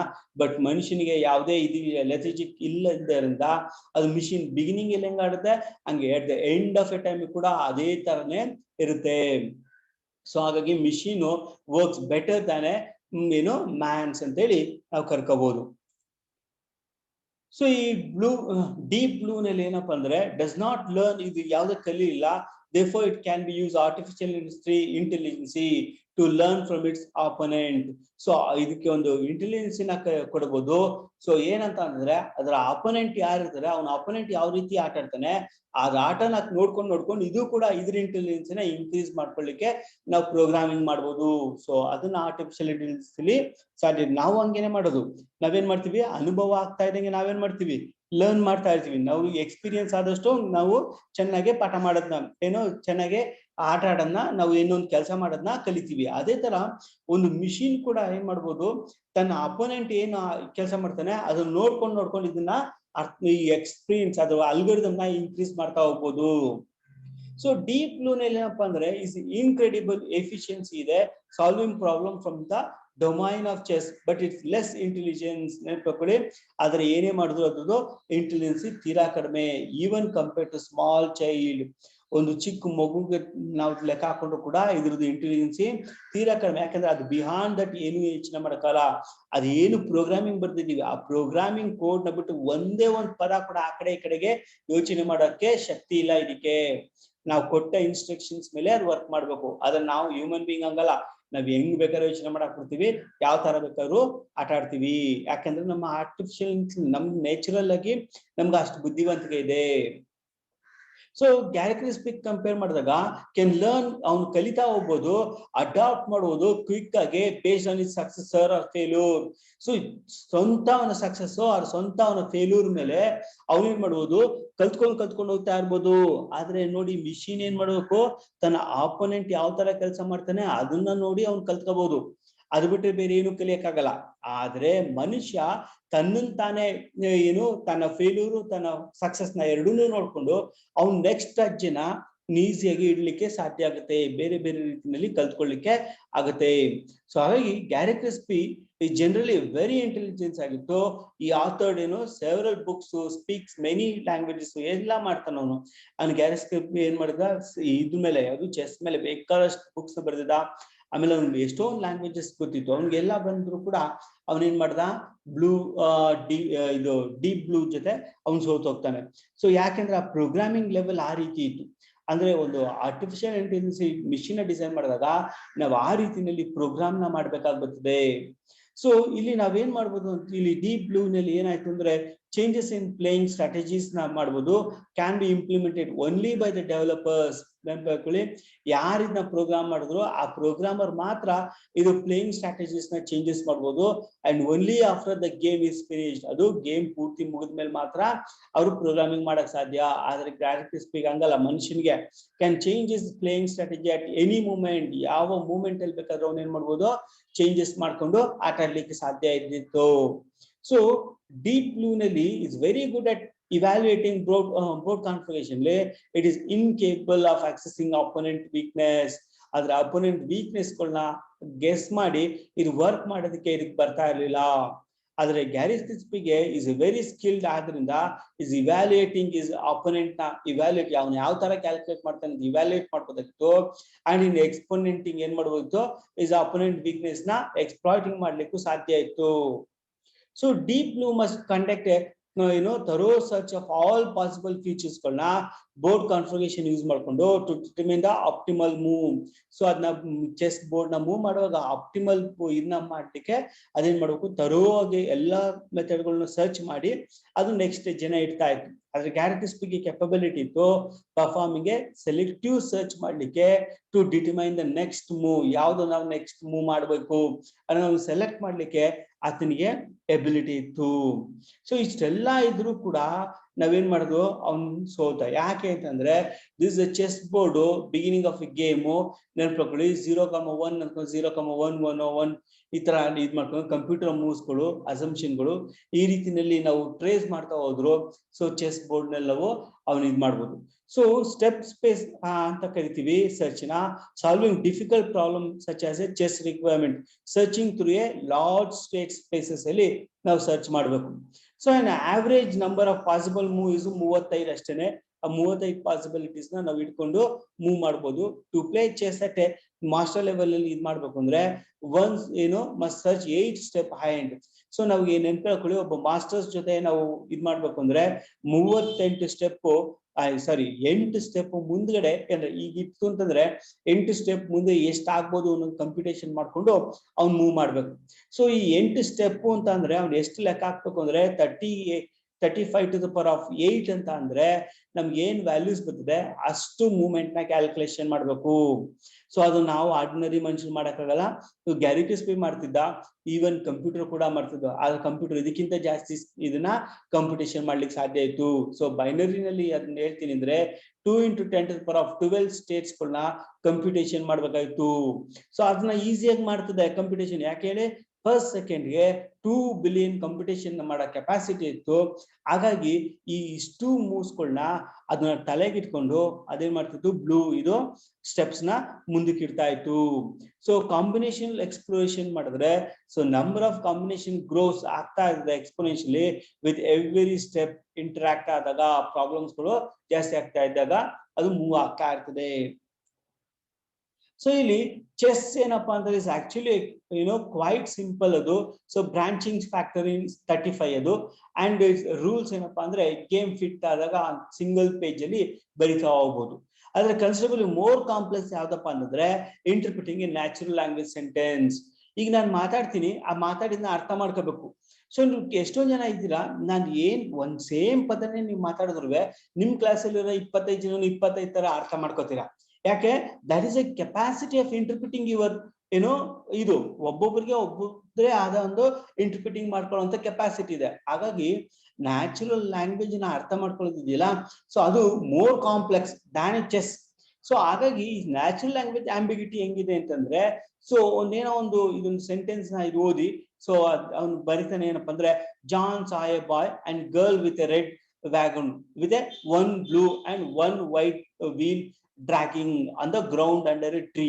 ಬಟ್ ಮನುಷ್ಯನಿಗೆ ಯಾವುದೇ ಇದು ಲೆಥರ್ಜಿಕ್ ಇಲ್ಲದರಿಂದ ಅದು ಮಿಷಿನ್ ಬಿಗಿನಿಂಗ್ ಅಲ್ಲಿ ಹೆಂಗಾಡುತ್ತೆ ಹಂಗೆ at the end of A time ಕೂಡ ಅದೇ ತರನೇ ಇರುತ್ತೆ. ಸೊ ಹಾಗಾಗಿ ಮಿಷಿನ್ ವರ್ಕ್ಸ್ ಬೆಟರ್ ದಾನೆ ಏನು ಮ್ಯಾನ್ಸ್ ಅಂತೇಳಿ ನಾವು ಕರ್ಕೋಬಹುದು. ಸೊ ಈ ಡೀಪ್ ಬ್ಲೂ ನಲ್ಲಿ ಏನಪ್ಪಾ ಅಂದ್ರೆ ಡಸ್ ನಾಟ್ ಲರ್ನ್, ಇದು ಯಾವುದೇ ಕಲಿಯಿಲ್ಲ. therefore it can be used artificial intelligence to learn from its opponent. So ಇದಕ್ಕೆ ಒಂದು ಇಂಟೆಲಿಜೆನ್ಸ್ ಕೊಡಬಹುದು. ಸೊ ಏನಂತ ಅಂದ್ರೆ ಅದರ ಅಪೋನೆಂಟ್ ಯಾರು ಇರ್ತಾರೆ, ಅವನ ಅಪೋನೆಂಟ್ ಯಾವ ರೀತಿ ಆಟ ಆಡ್ತಾನೆ, ಅದ್ರ ಆಟನ ನೋಡ್ಕೊಂಡು ಇದು ಕೂಡ ಇದ್ರ ಇಂಟೆಲಿಜೆನ್ಸ್ ನ ಇನ್ಕ್ರೀಸ್ ಮಾಡ್ಕೊಳ್ಳಿಕ್ಕೆ ನಾವು ಪ್ರೋಗ್ರಾಮಿಂಗ್ ಮಾಡ್ಬೋದು. ಸೊ ಅದನ್ನ ಆರ್ಟಿಫಿಷಿಯಲ್ ಇಂಟೆಲಿಜೆನ್ಸ್ ಅಲ್ಲಿ ಸಾಧ್ಯ. ನಾವು ಹಂಗೇನೆ ಮಾಡೋದು, ನಾವೇನ್ ಮಾಡ್ತೀವಿ, ಅನುಭವ ಆಗ್ತಾ ಇದ್ದಂಗೆ ನಾವೇನ್ ಮಾಡ್ತೀವಿ, ಲರ್ನ್ ಮಾಡ್ತಾ ಇರ್ತೀವಿ. ನಾವು ಎಕ್ಸ್ಪೀರಿಯನ್ಸ್ ಆದಷ್ಟು ನಾವು ಚೆನ್ನಾಗಿ ಪಾಠ ಮಾಡೋದನ್ನ, ಏನೋ ಚೆನ್ನಾಗಿ ಆಟ ಆಡೋದನ್ನ, ನಾವು ಇನ್ನೊಂದು ಕೆಲಸ ಮಾಡೋದನ್ನ ಕಲಿತೀವಿ. ಅದೇ ತರ ಒಂದು ಮಿಷಿನ್ ಕೂಡ ಏನ್ ಮಾಡ್ಬೋದು, ತನ್ನ ಅಪೋನೆಂಟ್ ಏನು ಕೆಲಸ ಮಾಡ್ತಾನೆ ಅದನ್ನ ನೋಡ್ಕೊಂಡು ಇದನ್ನ ಈ ಎಕ್ಸ್ಪೀರಿಯನ್ಸ್ ಅದು ಅಲ್ಗೋರಿದಮ್ ನ ಇನ್ಕ್ರೀಸ್ ಮಾಡ್ತಾ ಹೋಗ್ಬೋದು. ಸೊ ಡೀಪ್ ಬ್ಲೂ ನಲ್ಲಿ ಏನಪ್ಪಾ ಅಂದ್ರೆ ಇಸ್ ಇನ್ಕ್ರೆಡಿಬಲ್ ಎಫಿಷಿಯನ್ಸಿ ಇದೆ, solving problem from the domain of chess, but it's less intelligence. ನೆನಪಿಕೊಳ್ಳಿ, ಆದ್ರೆ ಏನೇ ಮಾಡಿದ್ರು ಅದ್ರದ್ದು ಇಂಟೆಲಿಜೆನ್ಸಿ ತೀರಾ ಕಡಿಮೆ, even compare to small child. ಒಂದು ಚಿಕ್ಕ ಮಗುಗೆ ನಾವು ಲೆಕ್ಕ ಹಾಕೊಂಡ್ರು ಕೂಡ ಇದ್ರದ್ದು ಇಂಟೆಲಿಜೆನ್ಸಿ ತೀರಾ ಕಡಿಮೆ. ಯಾಕಂದ್ರೆ ಅದು ಬಿಹಾಂಡ್ ದಟ್ ಏನು ಯೋಚನೆ ಮಾಡಕ್ಕಲ್ಲ. ಅದೇನು ಪ್ರೋಗ್ರಾಮಿಂಗ್ ಬರ್ದಿದೀವಿ ಆ ಪ್ರೋಗ್ರಾಮಿಂಗ್ ಕೋಡ್ ನ ಬಿಟ್ಟು ಒಂದೇ ಒಂದು ಪದ ಕೂಡ ಆ ಕಡೆ ಈ ಕಡೆಗೆ ಯೋಚನೆ ಮಾಡೋಕ್ಕೆ ಶಕ್ತಿ ಇಲ್ಲ ಇದಕ್ಕೆ. ನಾವು ಕೊಟ್ಟ ಇನ್ಸ್ಟ್ರಕ್ಷನ್ಸ್ ಮೇಲೆ ಅದು ವರ್ಕ್ ಮಾಡ್ಬೇಕು. ಅದನ್ನ ನಾವು ಹ್ಯೂಮನ್ ಬೀಯಿಂಗ್ ಹಂಗಲ್ಲ, ನಾವ್ ಹೆಂಗ್ ಬೇಕಾದ್ರೂ ಯೋಚನೆ ಮಾಡಕ್ ಬಿಡ್ತೀವಿ, ಯಾವ ತರ ಬೇಕಾದ್ರೂ ಆಟ ಆಡ್ತೀವಿ. ಯಾಕಂದ್ರೆ ನಮ್ಮ ಆರ್ಟಿಫಿಷಿಯಲ್ ನಮ್ ನ್ಯಾಚುರಲ್ ಆಗಿ ನಮ್ಗೆ ಅಷ್ಟು ಬುದ್ಧಿವಂತಿಕೆ ಇದೆ. ಸೊ ಗ್ಯಾರಿ ಕ್ರಿಸ್ಪಿಕ್ ಕಂಪೇರ್ ಮಾಡಿದಾಗ ಕೆನ್ ಲರ್ನ್, ಅವ್ನು ಕಲಿತಾ ಹೋಗ್ಬೋದು, ಅಡಾಪ್ಟ್ ಮಾಡ್ಬೋದು ಕ್ವಿಕ್ ಆಗಿ based on his success or failure. So ಸ್ವಂತ ಅವನ ಸಕ್ಸಸ್ ಅವ್ರ ಸ್ವಂತ ಅವನ ಫೇಲ್ಯೂರ್ ಮೇಲೆ ಅವನೇನ್ ಮಾಡ್ಬೋದು, ಕಲ್ತ್ಕೊಂಡು ಹೋಗ್ತಾ ಇರ್ಬೋದು. ಆದ್ರೆ ನೋಡಿ ಮಿಷಿನ್ ಏನ್ ಮಾಡ್ಬೇಕು, ತನ್ನ ಆಪೋನೆಂಟ್ ಯಾವ ತರ ಕೆಲಸ ಮಾಡ್ತಾನೆ ಅದನ್ನ ನೋಡಿ ಅವ್ನು ಕಲ್ತ್ಕೋಬಹುದು, ಅದು ಬಿಟ್ಟರೆ ಬೇರೆ ಏನು ಕಲಿಯಕ್ಕಾಗಲ್ಲ. ಆದ್ರೆ ಮನುಷ್ಯ ತನ್ನನ್ ತಾನೇ ಏನು ತನ್ನ ಫೇಲ್ಯೂರು ತನ್ನ ಸಕ್ಸಸ್ ನ ಎರಡನ್ನೂ ನೋಡ್ಕೊಂಡು ಅವ್ನ್ ನೆಕ್ಸ್ಟ್ ಅಜ್ಜನ ಈಸಿಯಾಗಿ ಇಡ್ಲಿಕ್ಕೆ ಸಾಧ್ಯ ಆಗುತ್ತೆ, ಬೇರೆ ಬೇರೆ ರೀತಿಯಲ್ಲಿ ಕಲ್ತ್ಕೊಳ್ಳಿಕ್ಕೆ ಆಗುತ್ತೆ. ಸೊ ಹಾಗಾಗಿ Gary crispy generally very intelligence ಆಗಿತ್ತು. ಈ ಆಥರ್ಡ್ ಏನು several books, speaks many languages, ಎಲ್ಲ ಮಾಡ್ತಾನ ಅವನು. ಅವ್ನು ಗ್ಯಾರಿ ಕ್ರಿಸ್ಪಿ ಏನ್ ಮಾಡಿದ, ಇದ್ರ ಮೇಲೆ ಯಾವುದು ಚೆಸ್ ಮೇಲೆ ಬೇಕಾದಷ್ಟು ಬುಕ್ಸ್ ಬರೆದಿದ್ದ. ಆಮೇಲೆ ಅವ್ನಿಗೆ ಎಷ್ಟೊಂದು ಲ್ಯಾಂಗ್ವೇಜಸ್ ಗೊತ್ತಿತ್ತು, ಅವ್ನಿಗೆಲ್ಲ ಬಂದ್ರು ಕೂಡ ಅವನೇನ್ ಮಾಡ್ದ, ಇದು ಡೀಪ್ ಬ್ಲೂ ಜೊತೆ ಅವ್ನು ಸೋತೋಗ್ತಾನೆ. ಸೊ ಯಾಕೆಂದ್ರೆ ಆ ಪ್ರೋಗ್ರಾಮಿಂಗ್ ಲೆವೆಲ್ ಆ ರೀತಿ ಇತ್ತು. ಅಂದ್ರೆ ಒಂದು ಆರ್ಟಿಫಿಷಿಯಲ್ ಇಂಟೆಲಿಜೆನ್ಸ್ ಮಿಷಿನ್ ಡಿಸೈನ್ ಮಾಡಿದಾಗ ನಾವು ಆ ರೀತಿಯಲ್ಲಿ ಪ್ರೋಗ್ರಾಮ್ ನ ಮಾಡ್ಬೇಕಾಗಿ ಬರ್ತದೆ. ಸೊ ಇಲ್ಲಿ ನಾವೇನ್ ಮಾಡ್ಬೋದು ಅಂತ, ಇಲ್ಲಿ ಡೀಪ್ ಬ್ಲೂ ನಲ್ಲಿ ಏನಾಯ್ತು ಅಂದ್ರೆ ಚೇಂಜಸ್ ಇನ್ ಪ್ಲೇಯಿಂಗ್ ಸ್ಟ್ರಾಟಜೀಸ್ ನ ಮಾಡ್ಬೋದು, can be implemented only by the developers. ನೆನಪಿಕೊಳ್ಳಿ, ಯಾರಿದ್ನ ಪ್ರೋಗ್ರಾಮ್ ಮಾಡಿದ್ರು ಆ ಪ್ರೋಗ್ರಾಮರ್ ಮಾತ್ರ ಇದು ಪ್ಲೇಯಿಂಗ್ ಸ್ಟ್ರಾಟಜೀಸ್ ನ ಚೇಂಜಸ್ ಮಾಡ್ಬೋದು. And only after the game is finished, ಅದು ಗೇಮ್ ಪೂರ್ತಿ ಮುಗಿದ್ಮೇಲೆ ಮಾತ್ರ ಅವರು ಪ್ರೋಗ್ರಾಮಿಂಗ್ ಮಾಡಕ್ ಸಾಧ್ಯ. ಆದ್ರೆ ಗ್ಯಾರಿ ಕ್ರಿಸ್ಪಿಗೆ ಹಂಗಲ್ಲ, ಮನುಷ್ಯನಿಗೆ can change his playing strategy at any moment, ಯಾವ ಮೂಮೆಂಟ್ ಅಲ್ಲಿ ಬೇಕಾದ್ರೂ ಅವ್ನು ಏನ್ ಮಾಡ್ಬೋದು, ಚೇಂಜಸ್ ಮಾಡ್ಕೊಂಡು ಆಟ ಆಡ್ಲಿಕ್ಕೆ ಸಾಧ್ಯ ಇದ್ದಿತ್ತು. ಸೊ ಡೀಪ್ ಬ್ಲೂ ನಲ್ಲಿ is very good at evaluating broad configuration. It is incapable of accessing opponent weakness. ಅದರ ಅಪೋನೆಂಟ್ ವೀಕ್ನೆಸ್ ಗಳನ್ನ ಗೆಸ್ ಮಾಡಿ ಇದು ವರ್ಕ್ ಮಾಡೋದಕ್ಕೆ ಇದಕ್ಕೆ ಬರ್ತಾ ಇರ್ಲಿಲ್ಲ. ಆದ್ರೆ ಗ್ಯಾರಿ ಕ್ರಿಸ್ಪಿಗೆ ಇಸ್ ವೆರಿ ಸ್ಕಿಲ್ಡ್ ಆದ್ರಿಂದ ಇಸ್ ಇವ್ಯಾಲ್ಯೂಯೇಟಿಂಗ್ ಇಸ್ ಅಪೋನೆಂಟ್ ನ ಇವ್ಯಾಲ್ಯೂಯೇಟ್, ಅವನು ಯಾವ ತರ ಕ್ಯಾಲ್ಕುಲೇಟ್ ಮಾಡ್ತಾನೆ ಇವ್ಯಾಲ್ಯೂಯೇಟ್ ಮಾಡ್ಬೋದಾಗಿತ್ತು. ಅಂಡ್ ಇನ್ ಎಕ್ಸ್ಪೋನೆಂಟಿಂಗ್ ಏನ್ ಮಾಡ್ಬೋದಿತ್ತು, ಇಸ್ ಅಪೋನೆಂಟ್ ವೀಕ್ನೆಸ್ ನ ಎಕ್ಸ್ಪ್ಲಾಯ್ಟಿಂಗ್ ಮಾಡ್ಲಿಕ್ಕೂ ಸಾಧ್ಯ ಇತ್ತು. So Deep Blue must conduct thorough search of all possible features ಗಳನ್ನ ಬೋರ್ಡ್ ಕಾನ್ಫಿಗರೇಷನ್ ಯೂಸ್ ಮಾಡ್ಕೊಂಡು to determine the optimal move. So ಅದನ್ನ ಚೆಸ್ ಬೋರ್ಡ್ ನ ಮೂವ್ ಮಾಡುವಾಗ ಆಪ್ಟಿಮಲ್ ಇದನ್ನ ಮಾಡ್ಲಿಕ್ಕೆ ಅದೇನ್ ಮಾಡ್ಬೇಕು, ತರೋವಾಗಿ ಎಲ್ಲಾ ಮೆಥಡ್ಗಳನ್ನ ಸರ್ಚ್ ಮಾಡಿ ಅದು ನೆಕ್ಸ್ಟ್ ಜನ ಇಡ್ತಾ ಇತ್ತು. ಆದ್ರೆ ಗ್ಯಾರಿ ಕ್ರಿಸ್ಪಿಗೆ ಕೆಪಬಿಲಿಟಿ ಇತ್ತು ಪರ್ಫಾರ್ಮಿಂಗ್ ಸೆಲೆಕ್ಟಿವ್ ಸರ್ಚ್ ಮಾಡ್ಲಿಕ್ಕೆ to determine the next move, ಯಾವ್ದು ನಾವು ನೆಕ್ಸ್ಟ್ ಮೂವ್ ಮಾಡ್ಬೇಕು ಅನ್ನೋ ಸೆಲೆಕ್ಟ್ ಮಾಡ್ಲಿಕ್ಕೆ ಆತನಿಗೆ ಎಬಿಲಿಟಿ ಇತ್ತು. ಸೊ ಇಷ್ಟೆಲ್ಲ ಇದ್ರೂ ಕೂಡ ನಾವೇನ್ ಮಾಡುದು, ಅವ್ನ್ ಸೋತ. ಯಾಕೆ ಅಂತಂದ್ರೆ this chess board beginning of A game ನೆನ್ಪಿಟ್ಕೊಳ್ಳಿ, 0,1 0,1101 ಈ ತರ ಇದ್ ಮಾಡ್ಕೊಂಡು ಕಂಪ್ಯೂಟರ್ ಮೂವ್ಸ್ಗಳು, ಅಸಂಪ್ಷನ್ಗಳು ಈ ರೀತಿನಲ್ಲಿ ನಾವು ಟ್ರೇಸ್ ಮಾಡ್ತಾ ಹೋದ್ರು. ಸೊ ಚೆಸ್ ಬೋರ್ಡ್ ನಲ್ಲಿ ನಾವು ಅವ್ನು ಇದ್ ಮಾಡ್ಬೋದು. ಸೊ ಸ್ಟೆಪ್ ಸ್ಪೇಸ್ ಅಂತ ಕರಿತೀವಿ ಸರ್ಚ್ ನ. Solving difficult problem such as A chess requirement, searching through A large state spaces ಅಲ್ಲಿ ನಾವು ಸರ್ಚ್ ಮಾಡಬೇಕು. So an average number of possible move is 35 ಅಷ್ಟೇನೆ. ಆ 35 ಪಾಸಿಬಿಲಿಟೀಸ್ ನ ನಾವು ಇಟ್ಕೊಂಡು ಮೂವ್ ಮಾಡ್ಬೋದು. To play chess at a master level ಅಲ್ಲಿ ಇದ್ ಮಾಡ್ಬೇಕು ಅಂದ್ರೆ one's must search 8 step behind. So ನಾವು ನೆನ್ಪಿಟ್ಕೊಳ್ಳಿ, ಒಬ್ಬ ಮಾಸ್ಟರ್ಸ್ ಜೊತೆ ನಾವು ಇದ್ ಮಾಡ್ಬೇಕು ಅಂದ್ರೆ 38 ಸ್ಟೆಪ್ 8 ಸ್ಟೆಪ್ ಮುಂದ್ಗಡೆ ಈಗ ಇತ್ತು ಅಂತಂದ್ರೆ 8 ಸ್ಟೆಪ್ ಮುಂದೆ ಎಷ್ಟ್ ಆಗ್ಬೋದು ಅನ್ನೋದು ಕಂಪ್ಯೂಟೇಷನ್ ಮಾಡ್ಕೊಂಡು ಅವ್ನು ಮೂವ್ ಮಾಡ್ಬೇಕು. ಸೊ ಈ 8 ಸ್ಟೆಪ್ ಅಂತ ಅಂದ್ರೆ ಅವ್ನು ಎಷ್ಟು ಲೆಕ್ಕ ಹಾಕ್ಬೇಕು ಅಂದ್ರೆ 35 to the power of 8 ಅಂತ ಅಂದ್ರೆ ನಮ್ಗೆ ಏನ್ ವ್ಯಾಲ್ಯೂಸ್ ಬರ್ತದೆ ಅಷ್ಟು ಮೂವ್ಮೆಂಟ್ ನ ಕ್ಯಾಲ್ಕುಲೇಷನ್ ಮಾಡ್ಬೇಕು. ಸೊ ಅದು ನಾವು ಆರ್ಡಿನರಿ ಮನುಷ್ಯರು ಮಾಡಕ್ಕಾಗಲ್ಲ. ಗ್ಯಾರಿ ಕ್ರಿಸ್ಪಿ ಮಾಡ್ತಿದ್ದ, ಈವನ್ ಕಂಪ್ಯೂಟರ್ ಕೂಡ ಮಾಡ್ತಿದ್ದ. ಆದ್ರೆ ಕಂಪ್ಯೂಟರ್ ಇದಕ್ಕಿಂತ ಜಾಸ್ತಿ ಇದನ್ನ ಕಂಪ್ಯೂಟೇಷನ್ ಮಾಡ್ಲಿಕ್ಕೆ ಸಾಧ್ಯ ಇತ್ತು. ಸೊ ಬೈನರಿನಲ್ಲಿ ಅದನ್ನ ಹೇಳ್ತೀನಿ ಅಂದ್ರೆ 2 into 10 to the power of 12 States ಗಳನ್ನ ಕಂಪ್ಯೂಟೇಷನ್ ಮಾಡ್ಬೇಕಾಯ್ತು. ಸೊ ಅದನ್ನ ಈಸಿಯಾಗಿ ಮಾಡ್ತಿದ್ದೆ ಕಂಪ್ಯೂಟೇಷನ್. ಯಾಕೆ ಹೇಳಿ, ಪರ್ ಸೆಕೆಂಡ್ಗೆ 2 ಬಿಲಿಯನ್ ಕಂಪ್ಯೂಟೇಷನ್ ಮಾಡೋ ಕೆಪಾಸಿಟಿ ಇತ್ತು. ಹಾಗಾಗಿ ಈ ಇಷ್ಟು ಮೂವ್ಸ್ಗಳನ್ನ ಅದನ್ನ ತಲೆಗಿಟ್ಕೊಂಡು ಅದೇನ್ ಮಾಡ್ತಿತ್ತು, ಇದು ಸ್ಟೆಪ್ಸ್ ನ ಮುಂದಕ್ಕೆ ಇಡ್ತಾ ಇತ್ತು. ಸೊ ಕಾಂಬಿನೇಷನ್ ಎಕ್ಸ್ಪ್ಲೋರೇಷನ್ ಮಾಡಿದ್ರೆ so number of combination grows ಆಗ್ತಾ ಇದೆ exponentially with every step interact ಆದಾಗ, ಪ್ರಾಬ್ಲಮ್ಸ್ ಗಳು ಜಾಸ್ತಿ ಆಗ್ತಾ ಇದ್ದಾಗ ಅದು ಮೂವ್ ಆಗ್ತಾ ಇರ್ತದೆ. ಸೊ ಇಲ್ಲಿ ಚೆಸ್ ಏನಪ್ಪಾ ಅಂದ್ರೆ ಇಸ್ ಆಕ್ಚುಲಿ ಕ್ವೈಟ್ ಸಿಂಪಲ್ ಅದು. ಸೊ ಬ್ರಾಂಚಿಂಗ್ ಫ್ಯಾಕ್ಟರ್ ಇನ್ 35 ಅದು. ಅಂಡ್ ರೂಲ್ಸ್ ಏನಪ್ಪಾ ಅಂದ್ರೆ ಗೇಮ್ ಫಿಟ್ ಆದಾಗ ಸಿಂಗಲ್ ಪೇಜ್ ಅಲ್ಲಿ ಬರಿತಾ ಹೋಗ್ಬೋದು. ಆದ್ರೆ ಕನ್ಸಿಡರಬಲಿ ಮೋರ್ ಕಾಂಪ್ಲೆಕ್ಸ್ ಯಾವ್ದಪ್ಪ ಅಂತಂದ್ರೆ ಇಂಟರ್ಪ್ರಿಟಿಂಗ್ ಇನ್ ನ್ಯಾಚುರಲ್ ಲ್ಯಾಂಗ್ವೇಜ್ ಸೆಂಟೆನ್ಸ್. ಈಗ ನಾನು ಮಾತಾಡ್ತೀನಿ, ಆ ಮಾತಾಡಿದ್ನ ಅರ್ಥ ಮಾಡ್ಕೋಬೇಕು. ಸೊ ಎಷ್ಟೊಂದ್ ಜನ ಇದ್ದೀರಾ, ನಾನು ಏನ್ ಒಂದ್ ಸೇಮ್ ಪದನೇ ನೀವು ಮಾತಾಡಿದ್ರು ನಿಮ್ ಕ್ಲಾಸಲ್ಲಿರೋ 25 ಜನ 25 ತರ ಅರ್ಥ ಮಾಡ್ಕೋತೀರಾ. ಯಾಕೆ, that is A capacity of interpreting your ಇದು ಒಬ್ಬೊಬ್ಬರೇ ಆದ ಒಂದು ಇಂಟರ್ಪ್ರಿಟಿಂಗ್ ಮಾಡ್ಕೊಳ್ಳುವಂತ ಕೆಪಾಸಿಟಿ ಇದೆ. ಹಾಗಾಗಿ ನ್ಯಾಚುರಲ್ ಲ್ಯಾಂಗ್ವೇಜ್ ನ ಅರ್ಥ ಮಾಡ್ಕೊಳ್ಳೋದಿದೆಯಲ್ಲ, ಸೊ ಅದು more complex than A chess. So ಹಾಗಾಗಿ ನ್ಯಾಚುರಲ್ ಲ್ಯಾಂಗ್ವೇಜ್ ಆಂಬಿಗಿಟಿ ಹೆಂಗಿದೆ ಅಂತಂದ್ರೆ, ಸೊ ಇದೊಂದು ಸೆಂಟೆನ್ಸ್ ನ ಇದು ಓದಿ. ಸೊ ಅವ್ನು ಬರಿತಾನೆ ಏನಪ್ಪಾ ಅಂದ್ರೆ, John saw a boy and girl with a red wagon with a 1 blue and 1 white wheel dragging on the ground under a tree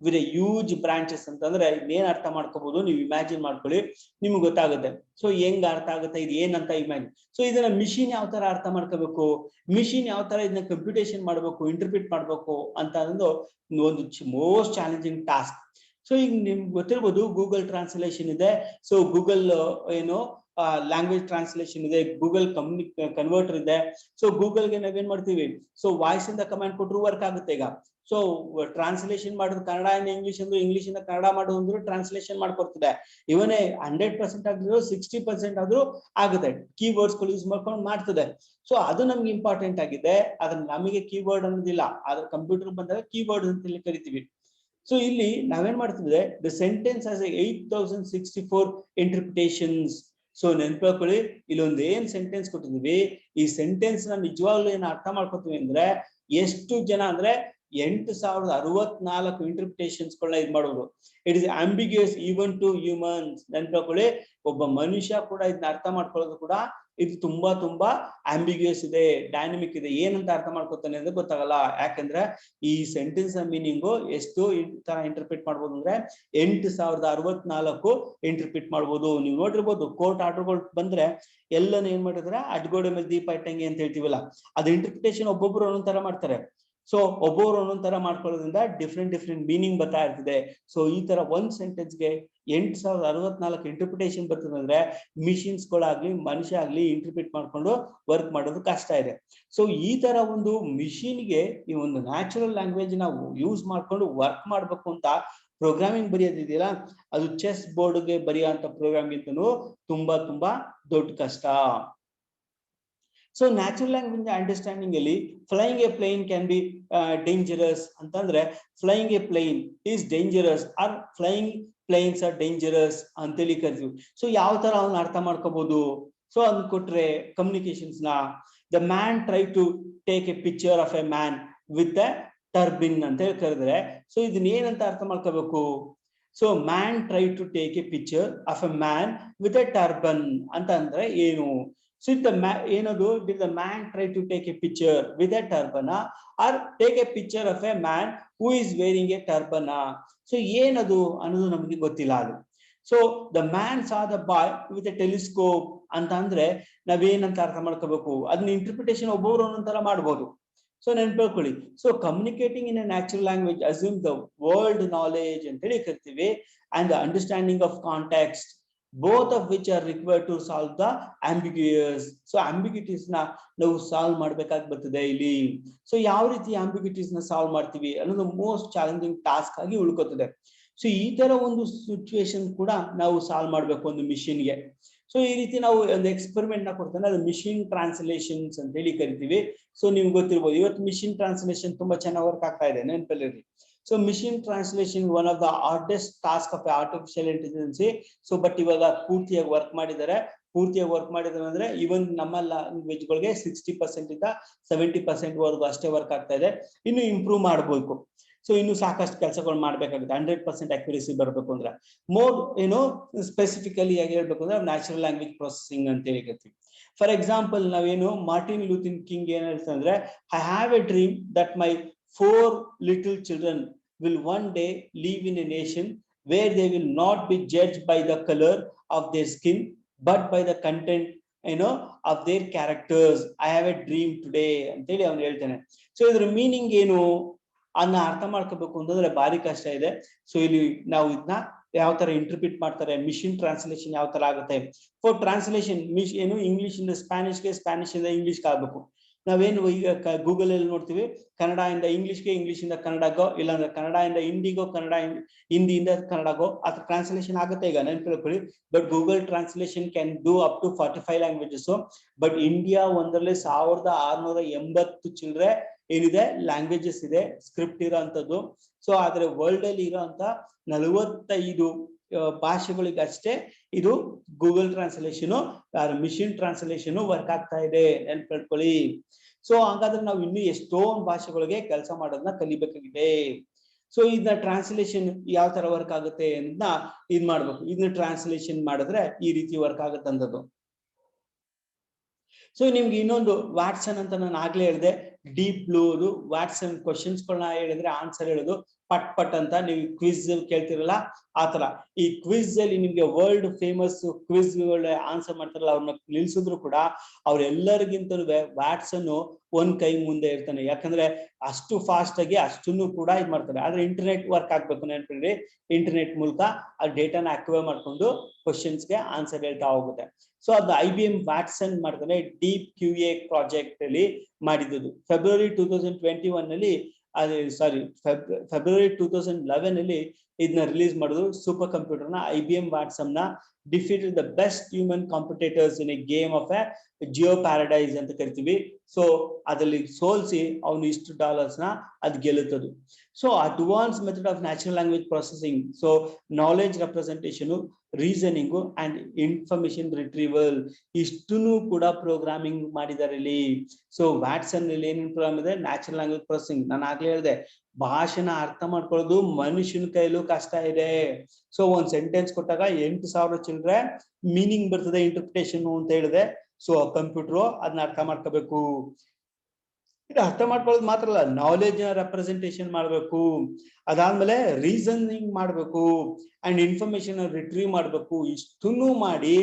with a huge branches ಅಂತಂದ್ರೆ ಏನ್ ಅರ್ಥ ಮಾಡ್ಕೋಬಹುದು, ನೀವು ಇಮ್ಯಾಜಿನ್ ಮಾಡ್ಕೊಳ್ಳಿ, ನಿಮ್ಗೆ ಗೊತ್ತಾಗುತ್ತೆ. ಸೊ ಹೆಂಗ್ ಅರ್ಥ ಆಗುತ್ತೆ ಇದು ಏನಂತ ಇಮ್ಯಾಜಿನ್. ಸೊ ಇದನ್ನ ಮಿಷಿನ್ ಯಾವ ತರ ಅರ್ಥ ಮಾಡ್ಕೋಬೇಕು, ಮಿಷಿನ್ ಯಾವ ತರ ಇದನ್ನ ಕಂಪ್ಯೂಟೇಷನ್ ಮಾಡ್ಬೇಕು, ಇಂಟರ್ಪ್ರಿಟ್ ಮಾಡ್ಬೇಕು ಅಂತ ಅನ್ನೋದು ಒಂದು ಮೋಸ್ಟ್ ಚಾಲೆಂಜಿಂಗ್ ಟಾಸ್ಕ್. ಸೊ ಈಗ ನಿಮ್ಗೆ ಗೊತ್ತಿರ್ಬೋದು ಗೂಗಲ್ ಟ್ರಾನ್ಸ್ಲೇಷನ್ ಇದೆ. ಸೊ ಗೂಗಲ್ ಲ್ಯಾಂಗ್ವೇಜ್ ಟ್ರಾನ್ಸ್ಲೇಷನ್ ಇದೆ, ಗೂಗಲ್ ಕನ್ವರ್ಟರ್ ಇದೆ. ಸೊ ಗೂಗಲ್ಗೆ ನಾವೇನ್ ಮಾಡ್ತೀವಿ, ಸೊ ವಾಯ್ಸ್ ಇಂದ ಕಮಾಂಡ್ ಕೊಟ್ಟರು ವರ್ಕ್ ಆಗುತ್ತೆ. ಈಗ ಸೊ ಟ್ರಾನ್ಸ್ಲೇಷನ್ ಮಾಡೋದು ಕನ್ನಡ ಇಂದ ಇಂಗ್ಲಿಷ್ ಅಂದ್ರೆ ಇಂಗ್ಲಿಷ್ ಇಂದ ಕನ್ನಡ ಮಾಡೋದು ಅಂದ್ರೆ ಟ್ರಾನ್ಸ್ಲೇಷನ್ ಮಾಡ್ಕೊಡ್ತಿದೆ. ಇವನೇ 100% ಆಗಿದ್ರು 60% ಆದ್ರೂ ಆಗುತ್ತೆ, ಕೀವರ್ಡ್ಸ್ ಗಳು ಯೂಸ್ ಮಾಡ್ಕೊಂಡು ಮಾಡ್ತದೆ. ಸೊ ಅದು ನಮ್ಗೆ ಇಂಪಾರ್ಟೆಂಟ್ ಆಗಿದೆ. ಆದ್ರೆ ನಮಗೆ ಕೀಬೋರ್ಡ್ ಅನ್ನೋದಿಲ್ಲ, ಆದ್ರೆ ಕಂಪ್ಯೂಟರ್ ಬಂದಾಗ ಕೀಬೋರ್ಡ್ ಅಂತ ಹೇಳಿ ಕರಿತೀವಿ. ಸೊ ಇಲ್ಲಿ ನಾವೇನ್ ಮಾಡ್ತಿದ್ದೆ, the sentence as 8064 interpretations. So ನೆನ್ಪಿಟ್ಕೊಳ್ಳಿ, ಇಲ್ಲೊಂದು ಏನ್ ಸೆಂಟೆನ್ಸ್ ಕೊಟ್ಟಿದ್ವಿ, ಈ ಸೆಂಟೆನ್ಸ್ ನ ನಿಜವಾಗ್ಲೂ ಏನ್ ಅರ್ಥ ಮಾಡ್ಕೊತೀವಿ ಅಂದ್ರೆ ಎಷ್ಟು ಜನ ಅಂದ್ರೆ 8064 ಇಂಟರ್ಪ್ರಿಟೇಷನ್ಸ್ ಗಳನ್ನ ಇದ್ ಮಾಡೋದು. It is ambiguous even to humans. ನೆನ್ಪಿಟ್ಕೊಳ್ಳಿ, ಒಬ್ಬ ಮನುಷ್ಯ ಕೂಡ ಇದನ್ನ ಅರ್ಥ ಮಾಡ್ಕೊಳ್ಳೋದು ಕೂಡ ಇದು ತುಂಬಾ ಆಂಬಿಗ್ಯೂಸ್ ಇದೆ, ಡೈನಮಿಕ್ ಇದೆ. ಏನಂತ ಅರ್ಥ ಮಾಡ್ಕೊತಾನೆ ಅಂದ್ರೆ ಗೊತ್ತಾಗಲ್ಲ. ಯಾಕಂದ್ರೆ ಈ ಸೆಂಟೆನ್ಸ್ ಮೀನಿಂಗು ಎಷ್ಟು ತರ ಇಂಟರ್ಪ್ರಿಟ್ ಮಾಡ್ಬೋದು ಅಂದ್ರೆ 8064 ಇಂಟರ್ಪ್ರಿಟ್ ಮಾಡ್ಬೋದು. ನೀವು ನೋಡಿರ್ಬೋದು ಕೋರ್ಟ್ ಆರ್ಡರ್ಗಳು ಬಂದ್ರೆ ಎಲ್ಲಾನು ಏನ್ ಮಾಡಿದ್ರೆ ಅಡ್ಗೋಡೆ ಮೇಲೆ ದೀಪ ಇಟ್ಟಂಗೆ ಅಂತ ಹೇಳ್ತೀವಲ್ಲ, ಅದು ಇಂಟರ್ಪ್ರಿಟೇಷನ್ ಒಬ್ಬೊಬ್ರು ಒಂದೊಂದ್ ತರ ಮಾಡ್ತಾರೆ. ಸೊ ಒಬ್ಬೊಬ್ರು ಒಂದೊಂದ್ ತರ ಮಾಡ್ಕೊಳ್ಳೋದ್ರಿಂದ ಡಿಫ್ರೆಂಟ್ ಮೀನಿಂಗ್ ಬರ್ತಾ ಇರ್ತದೆ. ಸೊ ಈ ತರ ಒಂದ್ ಸೆಂಟೆನ್ಸ್ಗೆ 8064 ಇಂಟರ್ಪ್ರಿಟೇಷನ್ ಬರ್ತದೆ ಅಂದ್ರೆ ಮಿಷಿನ್ಸ್ ಗಳಾಗ್ಲಿ ಮನುಷ್ಯ ಆಗ್ಲಿ ಇಂಟರ್ಪ್ರಿಟ್ ಮಾಡ್ಕೊಂಡು ವರ್ಕ್ ಮಾಡೋದು ಕಷ್ಟ ಇದೆ. ಸೊ ಈ ತರ ಒಂದು ಮಿಷಿನ್ಗೆ ಈ ಒಂದು ನ್ಯಾಚುರಲ್ ಲ್ಯಾಂಗ್ವೇಜ್ ನಾವು ಯೂಸ್ ಮಾಡ್ಕೊಂಡು ವರ್ಕ್ ಮಾಡ್ಬೇಕು ಅಂತ ಪ್ರೋಗ್ರಾಮಿಂಗ್ ಬರೆಯೋದಿದೆಯಲ್ಲ, ಅದು ಚೆಸ್ ಬೋರ್ಡ್ಗೆ ಬರೆಯುವಂತ ಪ್ರೋಗ್ರಾಮ್ ಗಿಂತನೂ ತುಂಬಾ ದೊಡ್ಡ ಕಷ್ಟ. ಸೊ ನ್ಯಾಚುರಲ್ ಲ್ಯಾಂಗ್ವೇಜ್ ಅಂಡರ್ಸ್ಟ್ಯಾಂಡಿಂಗ್ ಅಲ್ಲಿ flying a plane can be dangerous ಅಂತಂದ್ರೆ, flying a plane is dangerous or flying planes are dangerous ಅಂತೇಳಿ ಕರಿತೀವಿ. ಸೊ ಯಾವ ತರ ಅವ್ನ ಅರ್ಥ ಮಾಡ್ಕೋಬಹುದು? ಸೊ ಅದ್ ಕೊಟ್ರೆ ಕಮ್ಯುನಿಕೇಶನ್ಸ್ ನ the man try to take a picture of a man with a turbin ಅಂತ ಹೇಳಿ ಕರೆದ್ರೆ, ಸೊ ಇದನ್ನ ಏನಂತ ಅರ್ಥ ಮಾಡ್ಕೋಬೇಕು? So man try to take a picture of a man with a turban ಅಂತ ಅಂದ್ರೆ ಏನು? ಸೊ ಏನದು did the man try to take a picture with a turban or take a picture of a man who is wearing a turban? So ಏನದು ಅನ್ನೋದು ನಮಗೆ ಗೊತ್ತಿಲ್ಲ ಅದು. So the man saw the boy with A telescope ಅಂತ ಅಂದ್ರೆ ನಾವೇನಂತ ಅರ್ಥ ಮಾಡ್ಕೋಬೇಕು? ಅದನ್ನ ಇಂಟರ್ಪ್ರಿಟೇಷನ್ ಒಬ್ಬೊಬ್ರು ಒಂದೊಂದರ ಮಾಡ್ಬೋದು. ಸೊ ನೆನ್ಪಿಟ್ಕೊಳ್ಳಿ. So communicating in a natural language assume the world knowledge ಅಂತ ಹೇಳಿ ಕರಿತೀವಿ, and the understanding of context, both of which are required to solve the ambiguous. So ambiguities ನ ನಾವು ಸಾಲ್ವ್ ಮಾಡ್ಬೇಕಾಗಿ ಬರ್ತದೆ ಇಲ್ಲಿ. ಸೊ ಯಾವ ರೀತಿ ಆಂಬಿಗ್ಯೂಟೀಸ್ ನ ಸಾಲ್ವ್ ಮಾಡ್ತೀವಿ ಅನ್ನೋದು ಮೋಸ್ಟ್ ಚಾಲೆಂಜಿಂಗ್ ಟಾಸ್ಕ್ ಆಗಿ ಉಳ್ಕೋತದೆ. ಸೊ ಈ ತರ ಒಂದು ಸಿಚುವೇಶನ್ ಕೂಡ ನಾವು ಸಾಲ್ವ್ ಮಾಡ್ಬೇಕು ಒಂದು ಮಿಷಿನ್ಗೆ. ಸೊ ಈ ರೀತಿ ನಾವು ಒಂದು ಎಕ್ಸ್ಪೆರಿಮೆಂಟ್ ನ ಕೊಡ್ತಾನೆ, ಅದು ಮಿಷಿನ್ ಟ್ರಾನ್ಸ್ಲೇಷನ್ಸ್ ಅಂತ ಹೇಳಿ ಕರಿತೀವಿ. ಸೊ ನಿಮ್ಗೆ ಗೊತ್ತಿರ್ಬೋದು, ಇವತ್ತು ಮಿಷಿನ್ ಟ್ರಾನ್ಸ್ಲೇಷನ್ ತುಂಬಾ ಚೆನ್ನಾಗಿ ವರ್ಕ್ ಆಗ್ತಾ ಇದೆ, ನೆನಪಲ್ಲಿರಲಿ. So machine translation one of the hardest task of artificial intelligence. So but ಇವಾಗ ಪೂರ್ತಿಯಾಗಿ ವರ್ಕ್ ಮಾಡಿದ್ದಾರೆ ಅಂದ್ರೆ ಇವನ್ ನಮ್ಮ ಲ್ಯಾಂಗ್ವೇಜ್ ಗಳಿಗೆ 60% ಇಂದ 70% ವರೆಗೂ ಅಷ್ಟೇ ವರ್ಕ್ ಆಗ್ತಾ ಇದೆ. ಇನ್ನು ಇಂಪ್ರೂವ್ ಮಾಡಬೇಕು. ಸೊ ಇನ್ನು ಸಾಕಷ್ಟು ಕೆಲಸಗಳು ಮಾಡ್ಬೇಕಾಗುತ್ತೆ. 100% ಅಕ್ಯುರೇಸಿ ಬರಬೇಕು ಅಂದ್ರೆ ಮೋರ್ ಸ್ಪೆಸಿಫಿಕಲಿ ಆಗಿ ಹೇಳ್ಬೇಕು ಅಂದ್ರೆ ನ್ಯಾಚುರಲ್ ಲ್ಯಾಂಗ್ವೇಜ್ ಪ್ರೊಸೆಸಿಂಗ್ ಅಂತ ಹೇಳ್ತೀವಿ. ಫಾರ್ ಎಕ್ಸಾಂಪಲ್ ನಾವೇನು ಮಾರ್ಟಿನ್ ಲೂಥರ್ ಕಿಂಗ್ ಏನ್ ಹೇಳ್ತಾರೆ ಅಂದ್ರೆ, I have A dream that my 4 little children will one day live in a nation where they will not be judged by the color of their skin but by the content of their characters. I have a dream today ಅಂತ ಹೇಳಿ ಅವನು ಹೇಳ್ತಾನೆ. ಸೊ ಇದ್ರ ಮೀನಿಂಗ್ ಏನು ಅನ್ನ ಅರ್ಥ ಮಾಡ್ಕೋಬೇಕು ಅಂತಂದ್ರೆ ಭಾರಿ ಕಷ್ಟ ಇದೆ. ಸೊ ಇಲ್ಲಿ ನಾವು ಇದನ್ನ ಯಾವ ತರ ಇಂಟರ್ಪ್ರಿಟ್ ಮಾಡ್ತಾರೆ, ಮಿಷಿನ್ ಟ್ರಾನ್ಸ್ಲೇಷನ್ ಯಾವ ತರ ಆಗುತ್ತೆ. ಫಾರ್ ಟ್ರಾನ್ಸ್ಲೇಷನ್ ಇಂಗ್ಲಿಷ್ ಇಂದ ಸ್ಪ್ಯಾನಿಷ್ಗೆ, ಸ್ಪ್ಯಾನಿಷ್ ಇಂದ ಇಂಗ್ಲಿಷ್ಗೆ ಆಗ್ಬೇಕು. ನಾವೇನು ಈಗ ಗೂಗಲ್ ಅಲ್ಲಿ ನೋಡ್ತೀವಿ, ಕನ್ನಡ ಇಂದ ಇಂಗ್ಲಿಷ್ಗೆ, ಇಂಗ್ಲಿಷ್ ಇಂದ ಕನ್ನಡಗೋ, ಇಲ್ಲಾಂದ್ರೆ ಕನ್ನಡ ಇಂದ ಹಿಂದಿಗೋ, ಕನ್ನಡ ಹಿಂದಿಯಿಂದ ಕನ್ನಡಗೋ ಅದ್ರ ಟ್ರಾನ್ಸ್ಲೇಷನ್ ಆಗುತ್ತೆ ಈಗ, ನೆನ್ಪಿಟ್ಕೊಳ್ಳಿ. But Google translation can do up to 45 languages. But India ಒಂದರಲ್ಲಿ 1680 ಚಿಲ್ಲರೆ ಏನಿದೆ ಲ್ಯಾಂಗ್ವೇಜಸ್ ಇದೆ, ಸ್ಕ್ರಿಪ್ಟ್ ಇರೋ ಅಂತದ್ದು. ಸೊ ಆದ್ರೆ ವರ್ಲ್ಡ್ ಅಲ್ಲಿ ಇರೋಂತ 45 ಭಾಷೆಗಳಿಗೆ ಅಷ್ಟೇ ಇದು Google translation, machine translation work ಆಗ್ತಾ ಇದೆ, ನೆನ್ಪಿಟ್ಕೊಳ್ಳಿ. ಸೊ ಹಾಗಾದ್ರೆ ನಾವು ಇನ್ನೂ ಎಷ್ಟೊಂದು ಭಾಷೆಗಳಿಗೆ ಕೆಲಸ ಮಾಡೋದನ್ನ ಕಲಿಬೇಕಾಗಿದೆ. ಸೊ ಇದನ್ನ ಟ್ರಾನ್ಸ್ಲೇಷನ್ ಯಾವ ತರ ವರ್ಕ್ ಆಗುತ್ತೆ ಅನ್ನೋದನ್ನ ಇದ್ ಮಾಡ್ಬೇಕು. ಇದನ್ನ ಟ್ರಾನ್ಸ್ಲೇಷನ್ ಮಾಡಿದ್ರೆ ಈ ರೀತಿ ವರ್ಕ್ ಆಗುತ್ತೆ ಅಂತದ್ದು. ಸೊ ನಿಮ್ಗೆ ಇನ್ನೊಂದು ವಾಟ್ಸನ್ ಅಂತ ನಾನು ಆಗ್ಲೇ ಹೇಳಿದೆ, ಡೀಪ್ ಬ್ಲೂ. ವಾಟ್ಸನ್ ಕ್ವಶನ್ಸ್ ಗಳನ್ನ ಹೇಳಿದ್ರೆ ಆನ್ಸರ್ ಹೇಳೋದು ಪಟ್ ಪಟ್ ಅಂತ. ನೀವು ಕ್ವಿಜ್ ಕೇಳ್ತಿರಲ್ಲ ಆ ತರ ಈ ಕ್ವಿಜ್ ಅಲ್ಲಿ ನಿಮ್ಗೆ ವರ್ಲ್ಡ್ ಫೇಮಸ್ ಕ್ವಿಜ್ ಆನ್ಸರ್ ಮಾಡ್ತಾರಲ್ಲ, ಅವ್ರನ್ನ ನಿಲ್ಸಿದ್ರು ಕೂಡ ಅವ್ರೆಲ್ಲರಿಗಿಂತಲೂ ವ್ಯಾಟ್ಸನ್ ಒಂದ್ ಕೈ ಮುಂದೆ ಇರ್ತಾನೆ. ಯಾಕಂದ್ರೆ ಅಷ್ಟು ಫಾಸ್ಟ್ ಆಗಿ ಅಷ್ಟನ್ನು ಕೂಡ ಇದ್ ಮಾಡ್ತಾರೆ. ಆದ್ರೆ ಇಂಟರ್ನೆಟ್ ವರ್ಕ್ ಆಗ್ಬೇಕು, ನೆನಪಿಡ್ರಿ. ಇಂಟರ್ನೆಟ್ ಮೂಲಕ ಆ ಡೇಟಾನ ಅಕ್ವೈರ್ ಮಾಡ್ಕೊಂಡು ಕ್ವಶನ್ಸ್ಗೆ ಆನ್ಸರ್ ಹೇಳ್ತಾ ಹೋಗುತ್ತೆ. ಸೊ ಅದು IBM ವ್ಯಾಟ್ಸನ್ ಮಾಡ್ತಾನೆ ಡೀಪ್ QA ಪ್ರಾಜೆಕ್ಟ್ ಅಲ್ಲಿ ಮಾಡಿದ್ದು. ಫೆಬ್ರವರಿ 2021 ನಲ್ಲಿ ಫೆಬ್ರವರಿ 2011 ಅಲ್ಲಿ ಇದನ್ನ ರಿಲೀಸ್ ಮಾಡಿದ್ರು. ಸೂಪರ್ ಕಂಪ್ಯೂಟರ್ ನ IBM ವ್ಯಾಟ್ಸನ್ ನ defeated the best human competitors in a game of A Jio paradise ಅಂತ ಕರಿತೀವಿ. ಸೊ ಅದ್ರಲ್ಲಿ ಸೋಲ್ಸಿ ಅವನು ಇಷ್ಟು ಡಾಲರ್ಸ್ ನ ಅದ್ ಗೆಲ್ಲುತ್ತದು. So advance method of natural language processing, so knowledge representation, reasoning and information retrieval, ಇಷ್ಟನ್ನು ಕೂಡ ಪ್ರೋಗ್ರಾಮಿಂಗ್ ಮಾಡಿದ್ದಾರೆ ಇಲ್ಲಿ. ಸೊ ವ್ಯಾಟ್ಸನ್ ಅಲ್ಲಿ ಏನೇನು ಪ್ರೋಗ್ರಾಮ್ ಇದೆ, ನ್ಯಾಚುರಲ್ ಲ್ಯಾಂಗ್ವೇಜ್ ಪ್ರೊಸೆಸಿಂಗ್. ನಾನು ಆಗ್ಲೇ ಹೇಳಿದೆ, ಭಾಷೆನ ಅರ್ಥ ಮಾಡ್ಕೊಳ್ಳೋದು ಮನುಷ್ಯನ ಕೈಲೂ ಕಷ್ಟ ಇದೆ. ಸೊ ಒಂದ್ ಸೆಂಟೆನ್ಸ್ ಕೊಟ್ಟಾಗ 8,000 ಚಿಲ್ಲರೆ ಮೀನಿಂಗ್ ಬರ್ತದೆ, ಇಂಟರ್ಪ್ರಿಟೇಷನ್ ಅಂತ ಹೇಳಿದೆ. ಸೊ ಕಂಪ್ಯೂಟರ್ ಅದನ್ನ ಅರ್ಥ ಮಾಡ್ಕೋಬೇಕು. ಅರ್ಥ ಮಾಡ್ಕೊಳ್ಳೋದು ಮಾತ್ರ ಅಲ್ಲ, ನಾಲೆಜ್ ರೆಪ್ರೆಸೆಂಟೇಷನ್ ಮಾಡ್ಬೇಕು, ಅದಾದ್ಮೇಲೆ ರೀಸನಿಂಗ್ ಮಾಡ್ಬೇಕು, ಅಂಡ್ ಇನ್ಫಾರ್ಮೇಶನ್ ರಿಟ್ರೀವ್ ಮಾಡ್ಬೇಕು. ಇಷ್ಟನ್ನು ಮಾಡಿ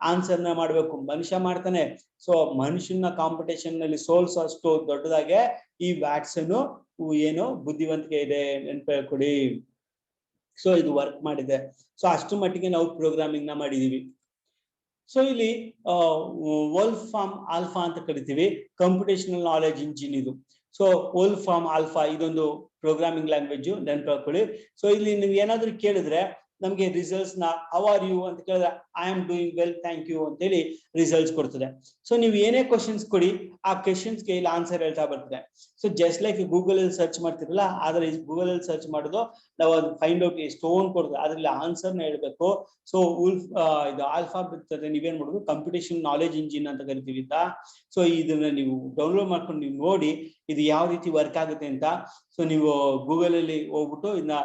ಆನ್ಸರ್ನ ಮಾಡ್ಬೇಕು. ಮನುಷ್ಯ ಮಾಡ್ತಾನೆ. ಸೊ ಮನುಷ್ಯನ ಕಾಂಪಿಟೇಷನ್ ನಲ್ಲಿ ಸೋಲ್ಸೋಷ್ಟು ದೊಡ್ಡದಾಗೆ ಈ ವ್ಯಾಟ್ಸನ್ ಏನು ಬುದ್ಧಿವಂತಿಕೆ ಇದೆ, ನೆನ್ಪಿಟ್ಕೊಳ್ಳಿ. ಸೊ ಇದು ವರ್ಕ್ ಮಾಡಿದೆ. ಸೊ ಅಷ್ಟು ಮಟ್ಟಿಗೆ ನಾವು ಪ್ರೋಗ್ರಾಮಿಂಗ್ ನ ಮಾಡಿದೀವಿ. ಸೊ ಇಲ್ಲಿ ವೋಲ್ಫಾರ್ಮ್ ಆಲ್ಫಾ ಅಂತ ಕರಿತೀವಿ, ಕಂಪ್ಯೂಟೇಷನಲ್ ನಾಲೆಜ್ ಇಂಜಿನ್ ಇದು. ಸೊ ವೋಲ್ಫಾರ್ಮ್ ಆಲ್ಫಾ ಇದೊಂದು ಪ್ರೋಗ್ರಾಮಿಂಗ್ ಲ್ಯಾಂಗ್ವೇಜ್, ನೆನ್ಪಿಟ್ಕೊಳ್ಳಿ. ಸೊ ಇಲ್ಲಿ ನೀವು ಏನಾದ್ರು ಕೇಳಿದ್ರೆ ನಮ್ಗೆ ರಿಸಲ್ಟ್ಸ್ ನ ಹೌ ಆರ್ ಯು ಅಂತ ಕೇಳಿದ್ರೆ I am doing well thank you ಅಂತ ಹೇಳಿ ರಿಸಲ್ಟ್ಸ್ ಕೊಡ್ತದೆ. ಸೊ ನೀವು ಏನೇ ಕ್ವಶನ್ಸ್ ಕೊಡಿ ಆ ಕ್ವಶನ್ಸ್ಗೆ ಇಲ್ಲಿ ಆನ್ಸರ್ ಹೇಳ್ತಾ ಬರ್ತದೆ. ಸೊ ಜಸ್ಟ್ ಲೈಕ್ ಗೂಗಲ್ ಅಲ್ಲಿ ಸರ್ಚ್ ಮಾಡ್ತಿರಲ್ಲ, ಆದ್ರೆ ಗೂಗಲ್ ಅಲ್ಲಿ ಸರ್ಚ್ ಮಾಡೋದು ನಾವು ಅದು ಫೈಂಡ್ ಔಟ್ ಸ್ಟೋನ್ ಕೊಡ್ತದೆ, ಅದ್ರಲ್ಲಿ ಆನ್ಸರ್ನ ಹೇಳ್ಬೇಕು. ಸೊ ಇದು ಆಲ್ಫಾಬೆಟ್ ನೀವೇನ್ ಮಾಡೋದು ಕಂಪ್ಯೂಟೇಷನ್ ನಾಲೆಜ್ ಇಂಜಿನ್ ಅಂತ ಕರಿತೀವಿ. ಸೊ ಇದನ್ನ ನೀವು ಡೌನ್ಲೋಡ್ ಮಾಡ್ಕೊಂಡು ನೀವು ನೋಡಿ ಇದು ಯಾವ ರೀತಿ ವರ್ಕ್ ಆಗುತ್ತೆ ಅಂತ. ಸೊ ನೀವು ಗೂಗಲ್ ಅಲ್ಲಿ ಹೋಗ್ಬಿಟ್ಟು ಇದನ್ನ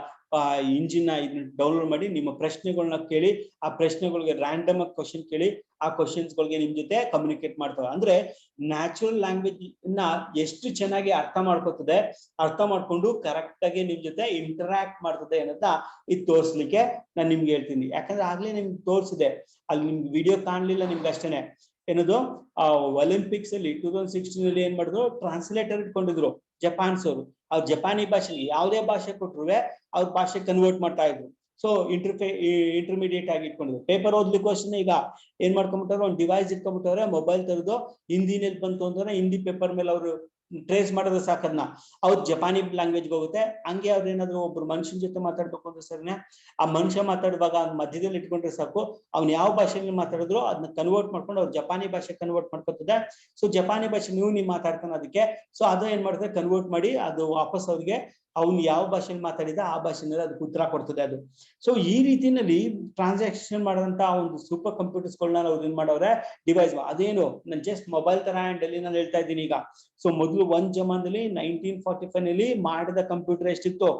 ಇಂಜಿನ್ ಇದನ್ನ ಡೌನ್ಲೋಡ್ ಮಾಡಿ ನಿಮ್ಮ ಪ್ರಶ್ನೆಗಳನ್ನ ಕೇಳಿ, ಆ ಪ್ರಶ್ನೆಗಳಿಗೆ ರ್ಯಾಂಡಮ್ ಆಗಿ ಕ್ವಶನ್ ಕೇಳಿ, ಆ ಕ್ವಶನ್ಸ್ ಗಳಿಗೆ ನಿಮ್ ಜೊತೆ ಕಮ್ಯುನಿಕೇಟ್ ಮಾಡ್ತವೆ. ಅಂದ್ರೆ ನ್ಯಾಚುರಲ್ ಲ್ಯಾಂಗ್ವೇಜ್ ನ ಎಷ್ಟು ಚೆನ್ನಾಗಿ ಅರ್ಥ ಮಾಡ್ಕೊತದೆ, ಅರ್ಥ ಮಾಡ್ಕೊಂಡು ಕರೆಕ್ಟ್ ಆಗಿ ನಿಮ್ ಜೊತೆ ಇಂಟರಾಕ್ಟ್ ಮಾಡ್ತದೆ ಅನ್ನೋದನ್ನ ಇದು ತೋರಿಸ್ಲಿಕ್ಕೆ ನಾನು ನಿಮ್ಗೆ ಹೇಳ್ತೀನಿ. ಯಾಕಂದ್ರೆ ಆಗ್ಲೇ ನಿಮ್ಗೆ ತೋರಿಸಿದೆ, ಅಲ್ಲಿ ನಿಮ್ಗೆ ವಿಡಿಯೋ ಕಾಣ್ಲಿಲ್ಲ ನಿಮ್ಗೆ ಅಷ್ಟೇನೆ. ಏನದು ಒಲಿಂಪಿಕ್ಸ್ ಅಲ್ಲಿ 2016 ಅಲ್ಲಿ ಏನ್ ಮಾಡಿದ್ರು, ಟ್ರಾನ್ಸ್ಲೇಟರ್ ಇಟ್ಕೊಂಡಿದ್ರು ಜಪಾನ್ಸ್ ಅವರು. ಆ ಜಪಾನಿ ಭಾಷೆ ಯಾವುದೇ ಭಾಷೆ ಕೊಟ್ರು ಅವ್ರ ಭಾಷೆ ಕನ್ವರ್ಟ್ ಮಾಡ್ತಾ ಇದ್ರು. ಸೊ ಇಂಟರ್ಮೀಡಿಯೇಟ್ ಆಗಿ ಇಟ್ಕೊಂಡಿದ್ರು. ಪೇಪರ್ ಓದ್ಲಿಕ್ಕೋಸ್ಕರ ಈಗ ಏನ್ ಮಾಡ್ಕೊಂಡ್ಬಿಟ್ಟಾರೆ, ಒಂದು ಡಿವೈಸ್ ಇಟ್ಕೊಂಡ್ಬಿಟ್ಟವ್ರೆ, ಮೊಬೈಲ್ ತೆಗೆದು ಹಿಂದಿನಲ್ಲಿ ಬಂತು ಅಂತಂದ್ರೆ ಹಿಂದಿ ಪೇಪರ್ ಮೇಲೆ ಅವರು ಟ್ರೇಸ್ ಮಾಡಿದ್ರೆ ಸಾಕದ್ನ ಅವ್ರು ಜಪಾನಿ ಲ್ಯಾಂಗ್ವೇಜ್ಗೆ ಹೋಗುತ್ತೆ. ಹಂಗೆ ಅವ್ರು ಏನಾದ್ರು ಒಬ್ರು ಮನುಷ್ಯನ ಜೊತೆ ಮಾತಾಡ್ಬೇಕು ಅಂದ್ರೆ ಸರಿನೇ, ಆ ಮನುಷ್ಯ ಮಾತಾಡುವಾಗ ಮಧ್ಯದಲ್ಲಿ ಇಟ್ಕೊಂಡ್ರೆ ಸಾಕು, ಅವ್ನು ಯಾವ ಭಾಷೆಯಲ್ಲಿ ಮಾತಾಡಿದ್ರು ಅದನ್ನ ಕನ್ವರ್ಟ್ ಮಾಡ್ಕೊಂಡು ಅವ್ರು ಜಪಾನಿ ಭಾಷೆ ಕನ್ವರ್ಟ್ ಮಾಡ್ಕೊತದೆ. ಸೊ ಜಪಾನಿ ಭಾಷೆ ನೀವು ಮಾತಾಡ್ತಾನೆ ಅದಕ್ಕೆ. ಸೊ ಅದು ಏನ್ ಮಾಡ್ತಾರೆ, ಕನ್ವರ್ಟ್ ಮಾಡಿ ಅದು ವಾಪಸ್ ಅವ್ರಿಗೆ ಅವ್ನು ಯಾವ ಭಾಷೆಯಲ್ಲಿ ಮಾತಾಡಿದ ಆ ಭಾಷೆನಲ್ಲಿ ಅದಕ್ಕೆ ಉತ್ತರ ಕೊಡ್ತದೆ ಅದು. ಸೊ ಈ ರೀತಿನಲ್ಲಿ ಟ್ರಾನ್ಸಾಕ್ಷನ್ ಮಾಡುವಂತ ಒಂದು ಸೂಪರ್ ಕಂಪ್ಯೂಟರ್ಸ್ಗಳನ್ನ ಅವ್ರು ಏನ್ ಮಾಡವ್ರೆ, ಡಿವೈಸ್. ಅದೇನು ನಾನು ಜಸ್ಟ್ ಮೊಬೈಲ್ ತರ ಹ್ಯಾಂಡಲ್ಲಿ ನಾನು ಹೇಳ್ತಾ ಇದ್ದೀನಿ ಈಗ. ಸೊ ಮೊದಲು ಒಂದ್ ಜಮಾನದಲ್ಲಿ 1945 ನಲ್ಲಿ ಮಾಡಿದ ಕಂಪ್ಯೂಟರ್ ಎಷ್ಟಿತ್ತು,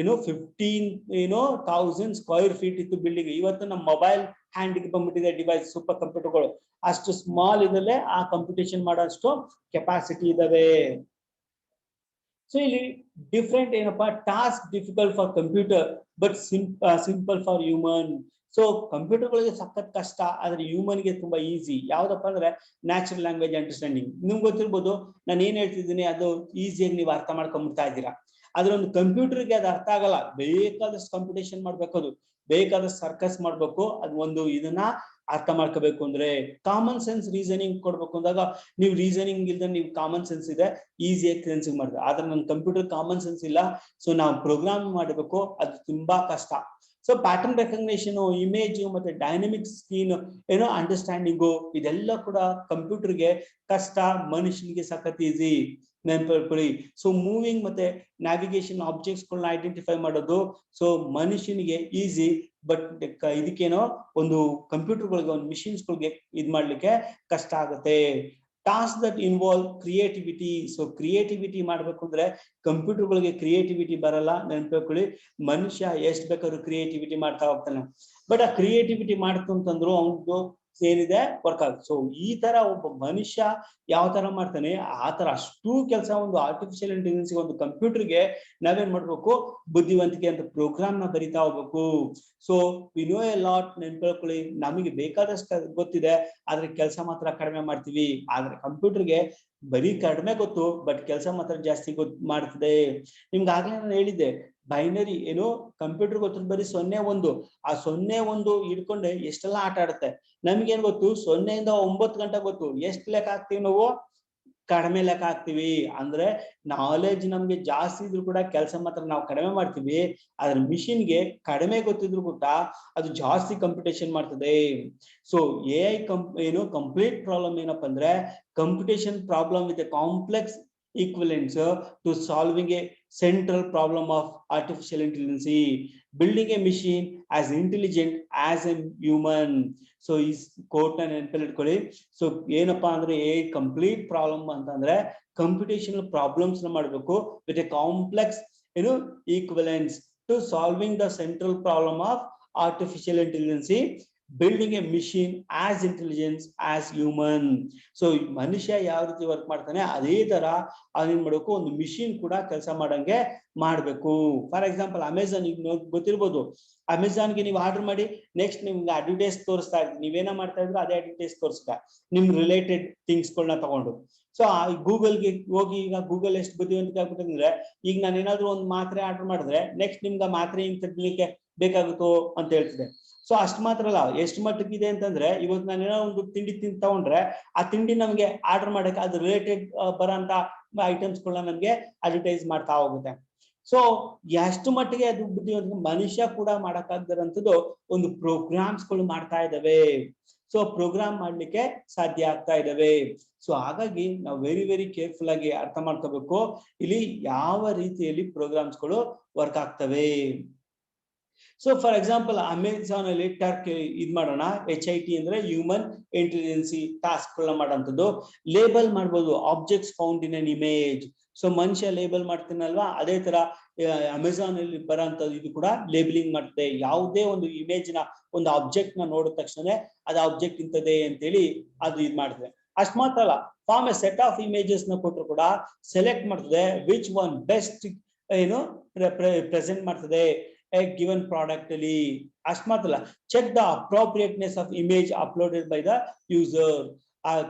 15,000 ಸ್ಕ್ವೇರ್ ಫೀಟ್ ಇತ್ತು ಬಿಲ್ಡಿಂಗ್. ಇವತ್ತು ನಮ್ಮ ಮೊಬೈಲ್ ಹ್ಯಾಂಡ್ ಬಂದ್ಬಿಟ್ಟಿದೆ ಡಿವೈಸ್, ಸೂಪರ್ ಕಂಪ್ಯೂಟರ್ಗಳು. ಅಷ್ಟು ಸ್ಮಾಲ್ ಇದಲ್ಲೇ ಆ ಕಂಪ್ಯೂಟೇಷನ್ ಮಾಡೋಷ್ಟು ಕೆಪಾಸಿಟಿ ಇದಾವೆ. ಸೊ ಇಲ್ಲಿ ಡಿಫ್ರೆಂಟ್ ಏನಪ್ಪಾ, task difficult for computer but simple for human. So ಕಂಪ್ಯೂಟರ್ಗಳಿಗೆ ಸಖತ್ ಕಷ್ಟ, ಆದ್ರೆ ಹ್ಯೂಮನ್ಗೆ ತುಂಬಾ ಈಸಿ. ಯಾವ್ದಪ್ಪ ಅಂದ್ರೆ ನ್ಯಾಚುರಲ್ ಲ್ಯಾಂಗ್ವೇಜ್ ಅಂಡರ್ಸ್ಟ್ಯಾಂಡಿಂಗ್. ನಿಮ್ಗೆ ಗೊತ್ತಿರ್ಬೋದು ನಾನು ಏನ್ ಹೇಳ್ತಿದ್ದೀನಿ ಅದು ಈಸಿಯಾಗಿ ನೀವು ಅರ್ಥ ಮಾಡ್ಕೊಂಡ್ಬಿಡ್ತಾ ಇದ್ದೀರಾ. ಆದ್ರೆ ಒಂದು ಕಂಪ್ಯೂಟರ್ಗೆ ಅದು ಅರ್ಥ ಆಗಲ್ಲ, ಬೇಕಾದಷ್ಟು ಕಂಪ್ಯೂಟೇಷನ್ ಮಾಡ್ಬೇಕು, ಅದು ಬೇಕಾದಷ್ಟು ಸರ್ಕಸ್ ಮಾಡ್ಬೇಕು. ಅದು ಒಂದು ಇದನ್ನ ಅರ್ಥ ಮಾಡ್ಕೋಬೇಕು ಅಂದ್ರೆ ಕಾಮನ್ ಸೆನ್ಸ್ ರೀಸನಿಂಗ್ ಕೊಡ್ಬೇಕು ಅಂದಾಗ ನೀವು ರೀಸನಿಂಗ್ ಇಲ್ದ ನೀವು ಕಾಮನ್ ಸೆನ್ಸ್ ಇದೆ ಈಸಿಯಾಗಿ ಸೆನ್ಸಿಂಗ್ ಮಾಡಿದ್ರೆ. ಆದ್ರೆ ನನ್ನ ಕಂಪ್ಯೂಟರ್ ಕಾಮನ್ ಸೆನ್ಸ್ ಇಲ್ಲ, ಸೊ ನಾವು ಪ್ರೋಗ್ರಾಮ್ ಮಾಡಬೇಕು, ಅದು ತುಂಬಾ ಕಷ್ಟ. ಸೊ ಪ್ಯಾಟರ್ನ್ ರೆಕಗ್ನಿಷನ್, ಇಮೇಜ್ ಮತ್ತೆ ಡೈನಮಿಕ್ ಸ್ಕ್ರೀನ್ ಅಂಡರ್ಸ್ಟ್ಯಾಂಡಿಂಗು, ಇದೆಲ್ಲ ಕೂಡ ಕಂಪ್ಯೂಟರ್ಗೆ ಕಷ್ಟ, ಮನುಷ್ಯನಿಗೆ ಸಖತ್ ಈಸಿ. ನೆನಪಿಟ್ಕೊಳ್ಳಿ. ಸೊ ಮೂವಿಂಗ್ ಮತ್ತೆ ನ್ಯಾವಿಗೇಷನ್ ಆಬ್ಜೆಕ್ಟ್ಸ್ ಗಳನ್ನ ಐಡೆಂಟಿಫೈ ಮಾಡೋದು ಸೊ ಮನುಷ್ಯನಿಗೆ ಈಸಿ, ಬಟ್ ಇದಕ್ಕೇನೋ ಒಂದು ಕಂಪ್ಯೂಟರ್ಗಳಿಗೆ, ಒಂದು ಮಿಷಿನ್ಸ್ಗಳಿಗೆ ಇದ್ ಮಾಡ್ಲಿಕ್ಕೆ ಕಷ್ಟ ಆಗುತ್ತೆ. Task that involve creativity. So creativity ಮಾಡ್ಬೇಕು ಅಂದ್ರೆ ಕಂಪ್ಯೂಟರ್ಗಳಿಗೆ ಕ್ರಿಯೇಟಿವಿಟಿ ಬರಲ್ಲ, ನೆನ್ಪಿಟ್ಕೊಳ್ಳಿ. ಮನುಷ್ಯ ಎಷ್ಟು ಬೇಕಾದ್ರೂ ಕ್ರಿಯೇಟಿವಿಟಿ ಮಾಡ್ತಾ ಹೋಗ್ತಾನೆ, ಬಟ್ ಆ ಕ್ರಿಯೇಟಿವಿಟಿ ಮಾಡ್ತು ಅಂತಂದ್ರು ಅವನಿಗೆ ಏನಿದೆ ವರ್ಕ್ ಆಗುತ್ತೆ. ಸೊ ಈ ತರ ಒಬ್ಬ ಮನುಷ್ಯ ಯಾವ ತರ ಮಾಡ್ತಾನೆ ಆ ತರ ಅಷ್ಟು ಕೆಲಸ ಒಂದು ಆರ್ಟಿಫಿಷಿಯಲ್ ಇಂಟೆಲಿಜೆನ್ಸ್, ಒಂದು ಕಂಪ್ಯೂಟರ್ಗೆ ನಾವೇನ್ ಮಾಡ್ಬೇಕು, ಬುದ್ಧಿವಂತಿಕೆ ಅಂತ ಪ್ರೋಗ್ರಾಮ್ ನ ಬರಿತಾ ಹೋಗ್ಬೇಕು. So we know A lot, ನೆನ್ಪಿಟ್ಕೊಳ್ಳಿ. ನಮಗೆ ಬೇಕಾದಷ್ಟು ಗೊತ್ತಿದೆ, ಆದ್ರೆ ಕೆಲಸ ಮಾತ್ರ ಕಡಿಮೆ ಮಾಡ್ತೀವಿ. ಆದ್ರೆ ಕಂಪ್ಯೂಟರ್ಗೆ ಬರೀ ಕಡಿಮೆ ಗೊತ್ತು, ಬಟ್ ಕೆಲಸ ಮಾತ್ರ ಜಾಸ್ತಿ ಮಾಡ್ತದೆ. ನಿಮ್ಗೆ ಆಗ್ಲೇ ನಾನು ಹೇಳಿದ್ದೆ, ಬೈನರಿ ಕಂಪ್ಯೂಟರ್ ಗೊತ್ತು ಬರೀ 0 1. ಆ 0 1 ಹಿಡ್ಕೊಂಡೆ ಎಷ್ಟೆಲ್ಲ ಆಟ ಆಡುತ್ತೆ. ನಮ್ಗೇನ್ ಗೊತ್ತು, 0 ಇಂದ 9 ಗಂಟೆ ಗೊತ್ತು. ಎಷ್ಟು ಲೆಕ್ಕ ಹಾಕ್ತಿವಿ ನಾವು, ಕಡಿಮೆ ಲೆಕ್ಕ ಹಾಕ್ತಿವಿ. ಅಂದ್ರೆ ನಾಲೆಜ್ ನಮ್ಗೆ ಜಾಸ್ತಿ ಇದ್ರು ಕೂಡ ಕೆಲಸ ಮಾತ್ರ ನಾವು ಕಡಿಮೆ ಮಾಡ್ತೀವಿ. ಆದ್ರೆ ಮಿಷಿನ್ಗೆ ಕಡಿಮೆ ಗೊತ್ತಿದ್ರು ಕೂಡ ಅದು ಜಾಸ್ತಿ ಕಂಪ್ಯೂಟೇಷನ್ ಮಾಡ್ತದೆ. ಸೊ AI ಕಂಪ್ಲೀಟ್ ಪ್ರಾಬ್ಲಮ್ ಏನಪ್ಪಾ ಅಂದ್ರೆ computation problem with a complex equivalence to solving a central problem of artificial intelligence, building a machine as intelligent as a human. So is quote and ನೆನಪಿಟ್ಕೊಳ್ಳಿ. ಸೊ ಏನಪ್ಪಾ ಅಂದ್ರೆ a complete problem ಅಂತಂದ್ರೆ ಕಂಪ್ಯೂಟೇಷನಲ್ ಪ್ರಾಬ್ಲಮ್ಸ್ ನ ಮಾಡಬೇಕು with a complex equivalence to solving the central problem of artificial intelligence, building a machine as intelligent as human. So ಮನುಷ್ಯ ಯಾವ ರೀತಿ ವರ್ಕ್ ಮಾಡ್ತಾನೆ ಅದೇ ತರ ಅದೇನ್ ಮಾಡ್ಬೇಕು, ಒಂದು ಮಿಷಿನ್ ಕೂಡ ಕೆಲಸ ಮಾಡಂಗೆ ಮಾಡ್ಬೇಕು. ಫಾರ್ ಎಕ್ಸಾಂಪಲ್ ಅಮೆಝಾನ್, ಈಗ ಗೊತ್ತಿರ್ಬೋದು, ಅಮೆಝಾನ್ಗೆ ನೀವು ಆರ್ಡರ್ ಮಾಡಿ ನೆಕ್ಸ್ಟ್ ನಿಮ್ಗೆ ಅಡ್ವರ್ಟೈಸ್ ತೋರಿಸ್ತಾ ಇದ್ರಿ, ನೀವೇನ ಮಾಡ್ತಾ ಇದ್ರು ಅದೇ ಅಡ್ವರ್ಟೈಸ್ ತೋರಿಸ್ತಾ ನಿಮ್ ರಿಲೇಟೆಡ್ ಥಿಂಗ್ಸ್ ಗಳನ್ನ ತಗೊಂಡು. ಸೊ ಗೂಗಲ್ಗೆ ಹೋಗಿ, ಈಗ ಗೂಗಲ್ ಎಷ್ಟು ಬುದ್ಧಿವಂತಿಕೆ ಆಗ್ಬಿಟ್ಟಂದ್ರೆ, ಈಗ ನಾನು ಏನಾದ್ರು ಒಂದು ಮಾತ್ರೆ ಆರ್ಡರ್ ಮಾಡಿದ್ರೆ ನೆಕ್ಸ್ಟ್ ನಿಮ್ಗೆ ಮಾತ್ರೆ ಹಿಂಗ್ ತರ್ಲಿಕ್ಕೆ ಬೇಕಾಗುತ್ತೋ ಅಂತ ಹೇಳ್ತಿದೆ. ಸೊ ಅಷ್ಟು ಮಾತ್ರ ಅಲ್ಲ, ಎಷ್ಟು ಮಟ್ಟಕ್ಕಿದೆ ಅಂತಂದ್ರೆ ಇವತ್ತು ನಾನು ಏನೋ ಒಂದು ತಿಂಡಿ ತಗೊಂಡ್ರೆ ಆ ತಿಂಡಿ ನಮ್ಗೆ ಆರ್ಡರ್ ಮಾಡಕ್ಕೆ ಅದು ರಿಲೇಟೆಡ್ ಬರೋಂತ ಐಟಮ್ಸ್ ಗಳನ್ನ ನಮ್ಗೆ ಅಡ್ವರ್ಟೈಸ್ ಮಾಡ್ತಾ ಹೋಗುತ್ತೆ. ಸೊ ಎಷ್ಟು ಮಟ್ಟಿಗೆ ಅದು ಬುದ್ಧಿವಂತ ಮನುಷ್ಯ ಕೂಡ ಮಾಡಕ್ಕಾಗದಿರೋಂಥದ್ದು ಒಂದು ಪ್ರೋಗ್ರಾಮ್ಸ್ಗಳು ಮಾಡ್ತಾ ಇದ್ದಾವೆ. ಸೊ ಪ್ರೋಗ್ರಾಮ್ ಮಾಡ್ಲಿಕ್ಕೆ ಸಾಧ್ಯ ಆಗ್ತಾ ಇದಾವೆ. ಸೊ ಹಾಗಾಗಿ ನಾವು ವೆರಿ ವೆರಿ ಕೇರ್ಫುಲ್ ಆಗಿ ಅರ್ಥ ಮಾಡ್ಕೋಬೇಕು ಇಲ್ಲಿ ಯಾವ ರೀತಿಯಲ್ಲಿ ಪ್ರೋಗ್ರಾಮ್ಸ್ಗಳು ವರ್ಕ್ ಆಗ್ತವೆ. ಸೊ ಫಾರ್ ಎಕ್ಸಾಂಪಲ್ ಅಮೆಝಾನ್ ಅಲ್ಲಿ ಟರ್ಕ್ ಇದ್ ಮಾಡೋಣ, HIT ಅಂದ್ರೆ ಹ್ಯೂಮನ್ ಇಂಟೆಲಿಜೆನ್ಸಿ ಟಾಸ್ಕ್ ಗಳನ್ನ ಮಾಡೋಂಥದ್ದು. ಲೇಬಲ್ ಮಾಡ್ಬೋದು objects found in an image. So ಮನುಷ್ಯ ಲೇಬಲ್ ಮಾಡ್ತೀನಲ್ವಾ, ಅದೇ ತರ ಅಮೆಝಾನ್ ಅಲ್ಲಿ ಬರೋಂಥದ್ದು ಇದು ಕೂಡ ಲೇಬಲಿಂಗ್ ಮಾಡ್ತದೆ. ಯಾವುದೇ ಒಂದು ಇಮೇಜ್ ನ ಒಂದು ಆಬ್ಜೆಕ್ಟ್ ನ ನೋಡಿದ ತಕ್ಷಣ ಅದು ಆಬ್ಜೆಕ್ಟ್ ಇಂತದೆ ಅಂತೇಳಿ ಅದು ಇದು ಮಾಡ್ತದೆ. ಅಷ್ಟ್ ಮಾತ್ರ ಅಲ್ಲ, form a set of images ನ ಕೊಟ್ಟರು ಕೂಡ ಸೆಲೆಕ್ಟ್ ಮಾಡ್ತದೆ ವಿಚ್ ಒನ್ ಬೆಸ್ಟ್ ಏನು ಪ್ರೆಸೆಂಟ್ ಮಾಡ್ತದೆ a given product ಅಲ್ಲಿ. ಅಷ್ಟ್ ಮಾತ್ರ ಅಲ್ಲ, check the appropriateness of image uploaded by the user.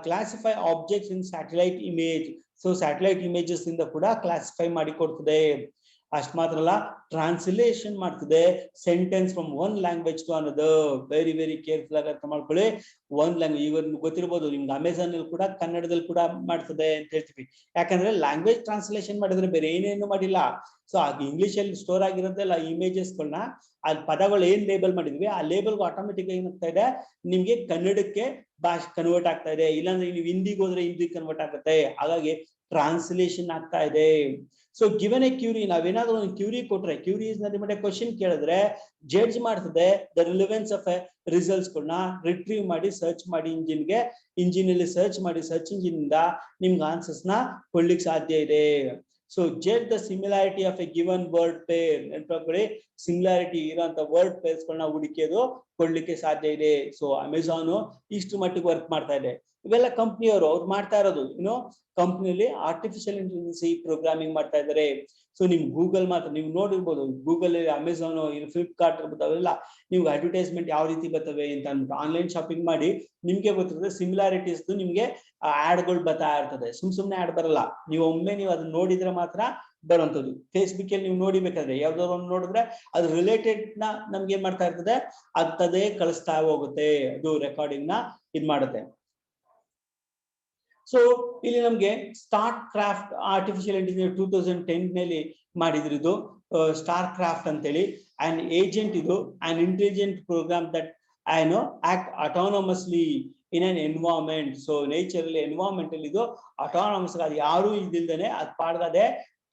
Classify objects in satellite image. So satellite images ಇಂದ ಕೂಡ ಕ್ಲಾಸಿಫೈ ಮಾಡಿ ಕೊಡ್ತದೆ. ಅಷ್ಟ್ ಮಾತ್ರ ಅಲ್ಲ, ಟ್ರಾನ್ಸ್ಲೇಷನ್ ಮಾಡ್ತದೆ sentence from one language to another. Very very careful ಆಗಿ ಅರ್ಥ ಮಾಡ್ಕೊಳ್ಳಿ. ಒಂದ್ ಲ್ಯಾಂಗ್ವೇಜ್ ಇವತ್ತು ಗೊತ್ತಿರ್ಬೋದು ನಿಮ್ಗೆ, ಅಮೆಝಾನ್ ಅಲ್ಲಿ ಕೂಡ ಕನ್ನಡದಲ್ಲಿ ಕೂಡ ಮಾಡ್ತದೆ ಅಂತ ಹೇಳ್ತೀವಿ. ಯಾಕಂದ್ರೆ ಲ್ಯಾಂಗ್ವೇಜ್ ಟ್ರಾನ್ಸ್ಲೇಷನ್ ಮಾಡಿದ್ರೆ ಬೇರೆ ಏನೇನು ಮಾಡಿಲ್ಲ. ಸೊ ಅದು ಇಂಗ್ಲಿಷ್ ಅಲ್ಲಿ ಸ್ಟೋರ್ ಆಗಿರೋದಲ್ಲ ಇಮೇಜಸ್ ಗಳನ್ನ, ಆ ಪದಗಳು ಏನ್ ಲೇಬಲ್ ಮಾಡಿದ್ವಿ ಆ ಲೇಬಲ್ಗೂ ಆಟೋಮೆಟಿಕ್ ಏನಾಗ್ತಾ ಇದೆ ನಿಮ್ಗೆ ಕನ್ನಡಕ್ಕೆ ಭಾಷೆ ಕನ್ವರ್ಟ್ ಆಗ್ತಾ ಇದೆ. ಇಲ್ಲಾಂದ್ರೆ ನೀವು ಹಿಂದಿಗೆ ಹೋದ್ರೆ ಹಿಂದಿ ಕನ್ವರ್ಟ್ ಆಗುತ್ತೆ. ಹಾಗಾಗಿ ಟ್ರಾನ್ಸ್ಲೇಷನ್ ಆಗ್ತಾ ಇದೆ. ಸೊ ಗಿವನ್ ಎ ಕ್ಯೂರಿ, ನಾವೇನಾದ್ರೂ ಒಂದು ಕ್ಯೂರಿ ಕೊಟ್ರೆ, query is nothing but a question ಕೇಳಿದ್ರೆ ಜಡ್ಜ್ ಮಾಡ್ತದೆ the relevance of a results ಗಳನ್ನ ರಿಟ್ರೀವ್ ಮಾಡಿ ಸರ್ಚ್ ಮಾಡಿ ಇಂಜಿನ್ ಅಲ್ಲಿ ಸರ್ಚ್ ಮಾಡಿ ಸರ್ಚ್ ಇಂಜಿನ್ ಇಂದ ನಿಮ್ಗೆ ಆನ್ಸರ್ಸ್ ನ ಕೊಡ್ಲಿಕ್ಕೆ ಸಾಧ್ಯ ಇದೆ. So judge the similarity of a given word pair. ನೆನಪಿ ಸಿಮಿಲಾರಿಟಿ ಇರೋಂತ ವರ್ಡ್ ಪೇರ್ಸ್ ಗಳನ್ನ ಹುಡುಕಿಯೋದು ಕೊಡ್ಲಿಕ್ಕೆ ಸಾಧ್ಯ ಇದೆ. ಸೊ ಅಮೆಝಾನ್ ಇಷ್ಟು ಮಟ್ಟಿಗೆ ವರ್ಕ್ ಮಾಡ್ತಾ ಇದೆ. ಇವೆಲ್ಲ ಕಂಪ್ನಿಯವರು ಅವ್ರು ಮಾಡ್ತಾ ಇರೋದು ಏನೋ ಕಂಪ್ನಿಯಲ್ಲಿ ಆರ್ಟಿಫಿಷಿಯಲ್ ಇಂಟೆಲಿಜೆನ್ಸಿ ಪ್ರೋಗ್ರಾಮಿಂಗ್ ಮಾಡ್ತಾ ಇದ್ದಾರೆ. ಸೊ ನಿಮ್ ಗೂಗಲ್ ಮಾತ್ರ ನೀವು ನೋಡಿರ್ಬೋದು, ಗೂಗಲ್ ಅಮೆಝಾನ್ ಫ್ಲಿಪ್ಕಾರ್ಟ್ ಇರ್ಬೋದು, ಅವೆಲ್ಲ ನೀವು ಅಡ್ವರ್ಟೈಸ್ಮೆಂಟ್ ಯಾವ ರೀತಿ ಬರ್ತವೆ ಅಂತ ಅಂದ್ಬಿಟ್ಟು ಆನ್ಲೈನ್ ಶಾಪಿಂಗ್ ಮಾಡಿ ನಿಮ್ಗೆ ಗೊತ್ತಿರ್ತದೆ ಸಿಮಿಲಾರಿಟೀಸ್ ನಿಮ್ಗೆ ಆಡ್ಗಳು ಬರ್ತಾ ಇರ್ತದೆ. ಸುಮ್ನೆ ಆಡ್ ಬರಲ್ಲ, ನೀವು ಒಮ್ಮೆ ನೀವು ಅದನ್ನ ನೋಡಿದ್ರೆ ಮಾತ್ರ ಬರುವಂತದ್ದು. ಫೇಸ್ಬುಕ್ ಅಲ್ಲಿ ನೀವು ನೋಡಿಬೇಕಾದ್ರೆ ಯಾವ್ದಾದ್ರು ಒಂದು ನೋಡಿದ್ರೆ ಅದು ರಿಲೇಟೆಡ್ ನ ನಮ್ಗೆ ಏನ್ ಮಾಡ್ತಾ ಇರ್ತದೆ ಅಂತದೇ ಕಳಿಸ್ತಾ ಹೋಗುತ್ತೆ, ಅದು ರೆಕಾರ್ಡಿಂಗ್ ನ ಇದ್ ಮಾಡುತ್ತೆ. ಸೊ ಇಲ್ಲಿ ನಮ್ಗೆ ಸ್ಟಾರ್ಟ್ ಕ್ರಾಫ್ಟ್ ಆರ್ಟಿಫಿಷಿಯಲ್ ಇಂಟೆಲಿಜೆನ್ಸ್ 2010 ನಲ್ಲಿ ಮಾಡಿದ್ರು. ಇದು ಸ್ಟಾರ್ ಕ್ರಾಫ್ಟ್ ಅಂತೇಳಿ ಅಂಡ್ ಏಜೆಂಟ್. ಇದು an intelligent program that act autonomously in an environment. So nature ಅಲ್ಲಿ ಎನ್ವೈರನ್ಮೆಂಟ್ ಅಲ್ಲಿ ಇದು ಆಟೋನಮಸ್, ಅದು ಯಾರು ಇದಿಲ್ದೇನೆ ಅದು ಪಾಡ್ಗದೆ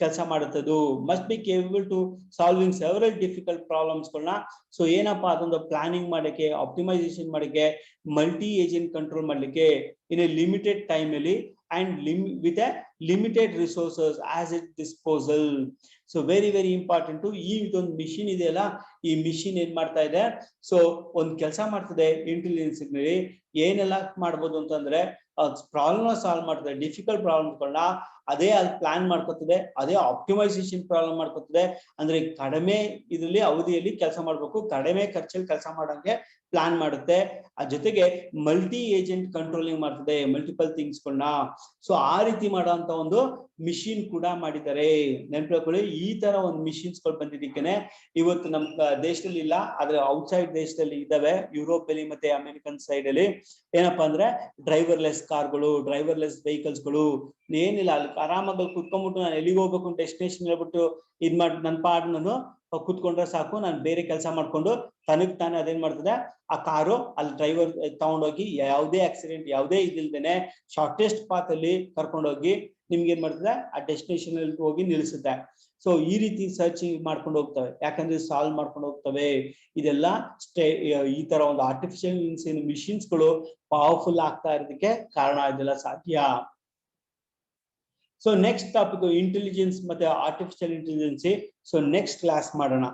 ಕೆಲಸ ಮಾಡುತ್ತದು. Must be capable to solving several difficult problems ಗಳನ್ನ. ಸೊ ಏನಪ್ಪಾ ಅದೊಂದು ಪ್ಲಾನಿಂಗ್ ಮಾಡಕ್ಕೆ, ಆಪ್ಟಿಮೈಸೇಷನ್ ಮಾಡಕ್ಕೆ, ಮಲ್ಟಿ ಏಜೆಂಟ್ ಕಂಟ್ರೋಲ್ ಮಾಡ್ಲಿಕ್ಕೆ ಇನ್ ಎ ಲಿಮಿಟೆಡ್ ಟೈಮ್ ಅಲ್ಲಿ and with A limited resources as it disposal. So very very important. ಈ ಇದೊಂದು ಮಿಷಿನ್ ಇದೆಯಲ್ಲ, ಈ ಮಿಷಿನ್ ಏನ್ ಮಾಡ್ತಾ ಇದೆ, ಸೊ ಒಂದ್ ಕೆಲಸ ಮಾಡ್ತದೆ ಇಂಟೆಲಿಜೆನ್ಸ್ ನಲ್ಲಿ. ಏನೆಲ್ಲ ಮಾಡ್ಬೋದು ಅಂತಂದ್ರೆ ಪ್ರಾಬ್ಲಮ್ ಸಾಲ್ವ್ ಮಾಡ್ತದೆ, ಡಿಫಿಕಲ್ಟ್ ಪ್ರಾಬ್ಲಮ್ಗಳನ್ನ ಅದೇ ಅದು ಪ್ಲಾನ್ ಮಾಡ್ಕೊತದೆ, ಅದೇ ಆಪ್ಟಿಮೈಸೇಷನ್ ಪ್ರಾಬ್ಲಮ್ ಮಾಡ್ಕೊತದೆ. ಅಂದ್ರೆ ಕಡಿಮೆ ಇದರಲ್ಲಿ ಅವಧಿಯಲ್ಲಿ ಕೆಲಸ ಮಾಡ್ಬೇಕು, ಕಡಿಮೆ ಖರ್ಚಲ್ಲಿ ಕೆಲಸ ಮಾಡಂಗೆ ಪ್ಲಾನ್ ಮಾಡುತ್ತೆ. ಆ ಜೊತೆಗೆ ಮಲ್ಟಿ ಏಜೆಂಟ್ ಕಂಟ್ರೋಲಿಂಗ್ ಮಾಡ್ತದೆ ಮಲ್ಟಿಪಲ್ ಥಿಂಗ್ಸ್ ಗಳನ್ನ. ಸೊ ಆ ರೀತಿ ಮಾಡೋಂತ ಒಂದು ಮಿಷಿನ್ ಕೂಡ ಮಾಡಿದ್ದಾರೆ. ನೆನಪಿಟ್ಕೊಳ್ಳಿ, ಈ ತರ ಒಂದು ಮಿಷಿನ್ಸ್ ಗಳು ಬಂದಿದ್ದಕ್ಕೇನೆ ಇವತ್ತು ನಮ್ಮ ದೇಶದಲ್ಲಿ ಇಲ್ಲ, ಆದ್ರೆ ಔಟ್ಸೈಡ್ ದೇಶದಲ್ಲಿ ಇದಾವೆ, ಯುರೋಪ್ ಅಲ್ಲಿ ಮತ್ತೆ ಅಮೆರಿಕನ್ ಸೈಡ್ ಅಲ್ಲಿ. ಏನಪ್ಪಾ ಅಂದ್ರೆ ಡ್ರೈವರ್ಲೆಸ್ ಕಾರ್ಗಳು, ಡ್ರೈವರ್ಲೆಸ್ ವೆಹಿಕಲ್ಸ್ ಗಳು. ಏನಿಲ್ಲ, ಅಲ್ಲಿ ಆರಾಮಾಗಿ ಕುತ್ಕೊಂಡ್ಬಿಟ್ಟು ನಾನು ಎಲ್ಲಿಗೆ ಹೋಗ್ಬೇಕು ಡೆಸ್ಟಿನೇಷನ್ ಹೇಳ್ಬಿಟ್ಟು ಇದ್ ಮಾಡಿ ನನ್ನ ಪಾಡ್ ನಾನು ಕುತ್ಕೊಂಡ್ರೆ ಸಾಕು, ನಾನು ಬೇರೆ ಕೆಲಸ ಮಾಡ್ಕೊಂಡು ತನಗ್ ತಾನೇ ಅದೇನ್ ಮಾಡ್ತದೆ ಆ ಕಾರು ಅಲ್ಲಿ ಡ್ರೈವರ್ ತಗೊಂಡೋಗಿ ಯಾವುದೇ ಆಕ್ಸಿಡೆಂಟ್ ಯಾವುದೇ ಇದಿಲ್ದೇನೆ ಶಾರ್ಟೆಸ್ಟ್ ಪಾತ್ ಅಲ್ಲಿ ಕರ್ಕೊಂಡೋಗಿ ನಿಮ್ಗೆ ಏನ್ ಮಾಡ್ತದೆ ಆ ಡೆಸ್ಟಿನೇಷನ್ ಅಲ್ಲಿ ಹೋಗಿ ನಿಲ್ಸುತ್ತೆ. ಸೊ ಈ ರೀತಿ ಸರ್ಚಿಂಗ್ ಮಾಡ್ಕೊಂಡು ಹೋಗ್ತವೆ, ಯಾಕಂದ್ರೆ ಸಾಲ್ವ್ ಮಾಡ್ಕೊಂಡು ಹೋಗ್ತವೆ. ಇದೆಲ್ಲ ಈ ತರ ಒಂದು ಆರ್ಟಿಫಿಷಿಯಲ್ ಮಿಷಿನ್ಸ್ ಗಳು ಪವರ್ಫುಲ್ ಆಗ್ತಾ ಇರೋದಕ್ಕೆ ಕಾರಣ, ಇದೆಲ್ಲ ಸಾಧ್ಯ. ಸೊ ನೆಕ್ಸ್ಟ್ ಟಾಪಿಕ್ ಇಂಟೆಲಿಜೆನ್ಸ್ ಮತ್ತೆ artificial intelligence. So next class ಮಾಡೋಣ.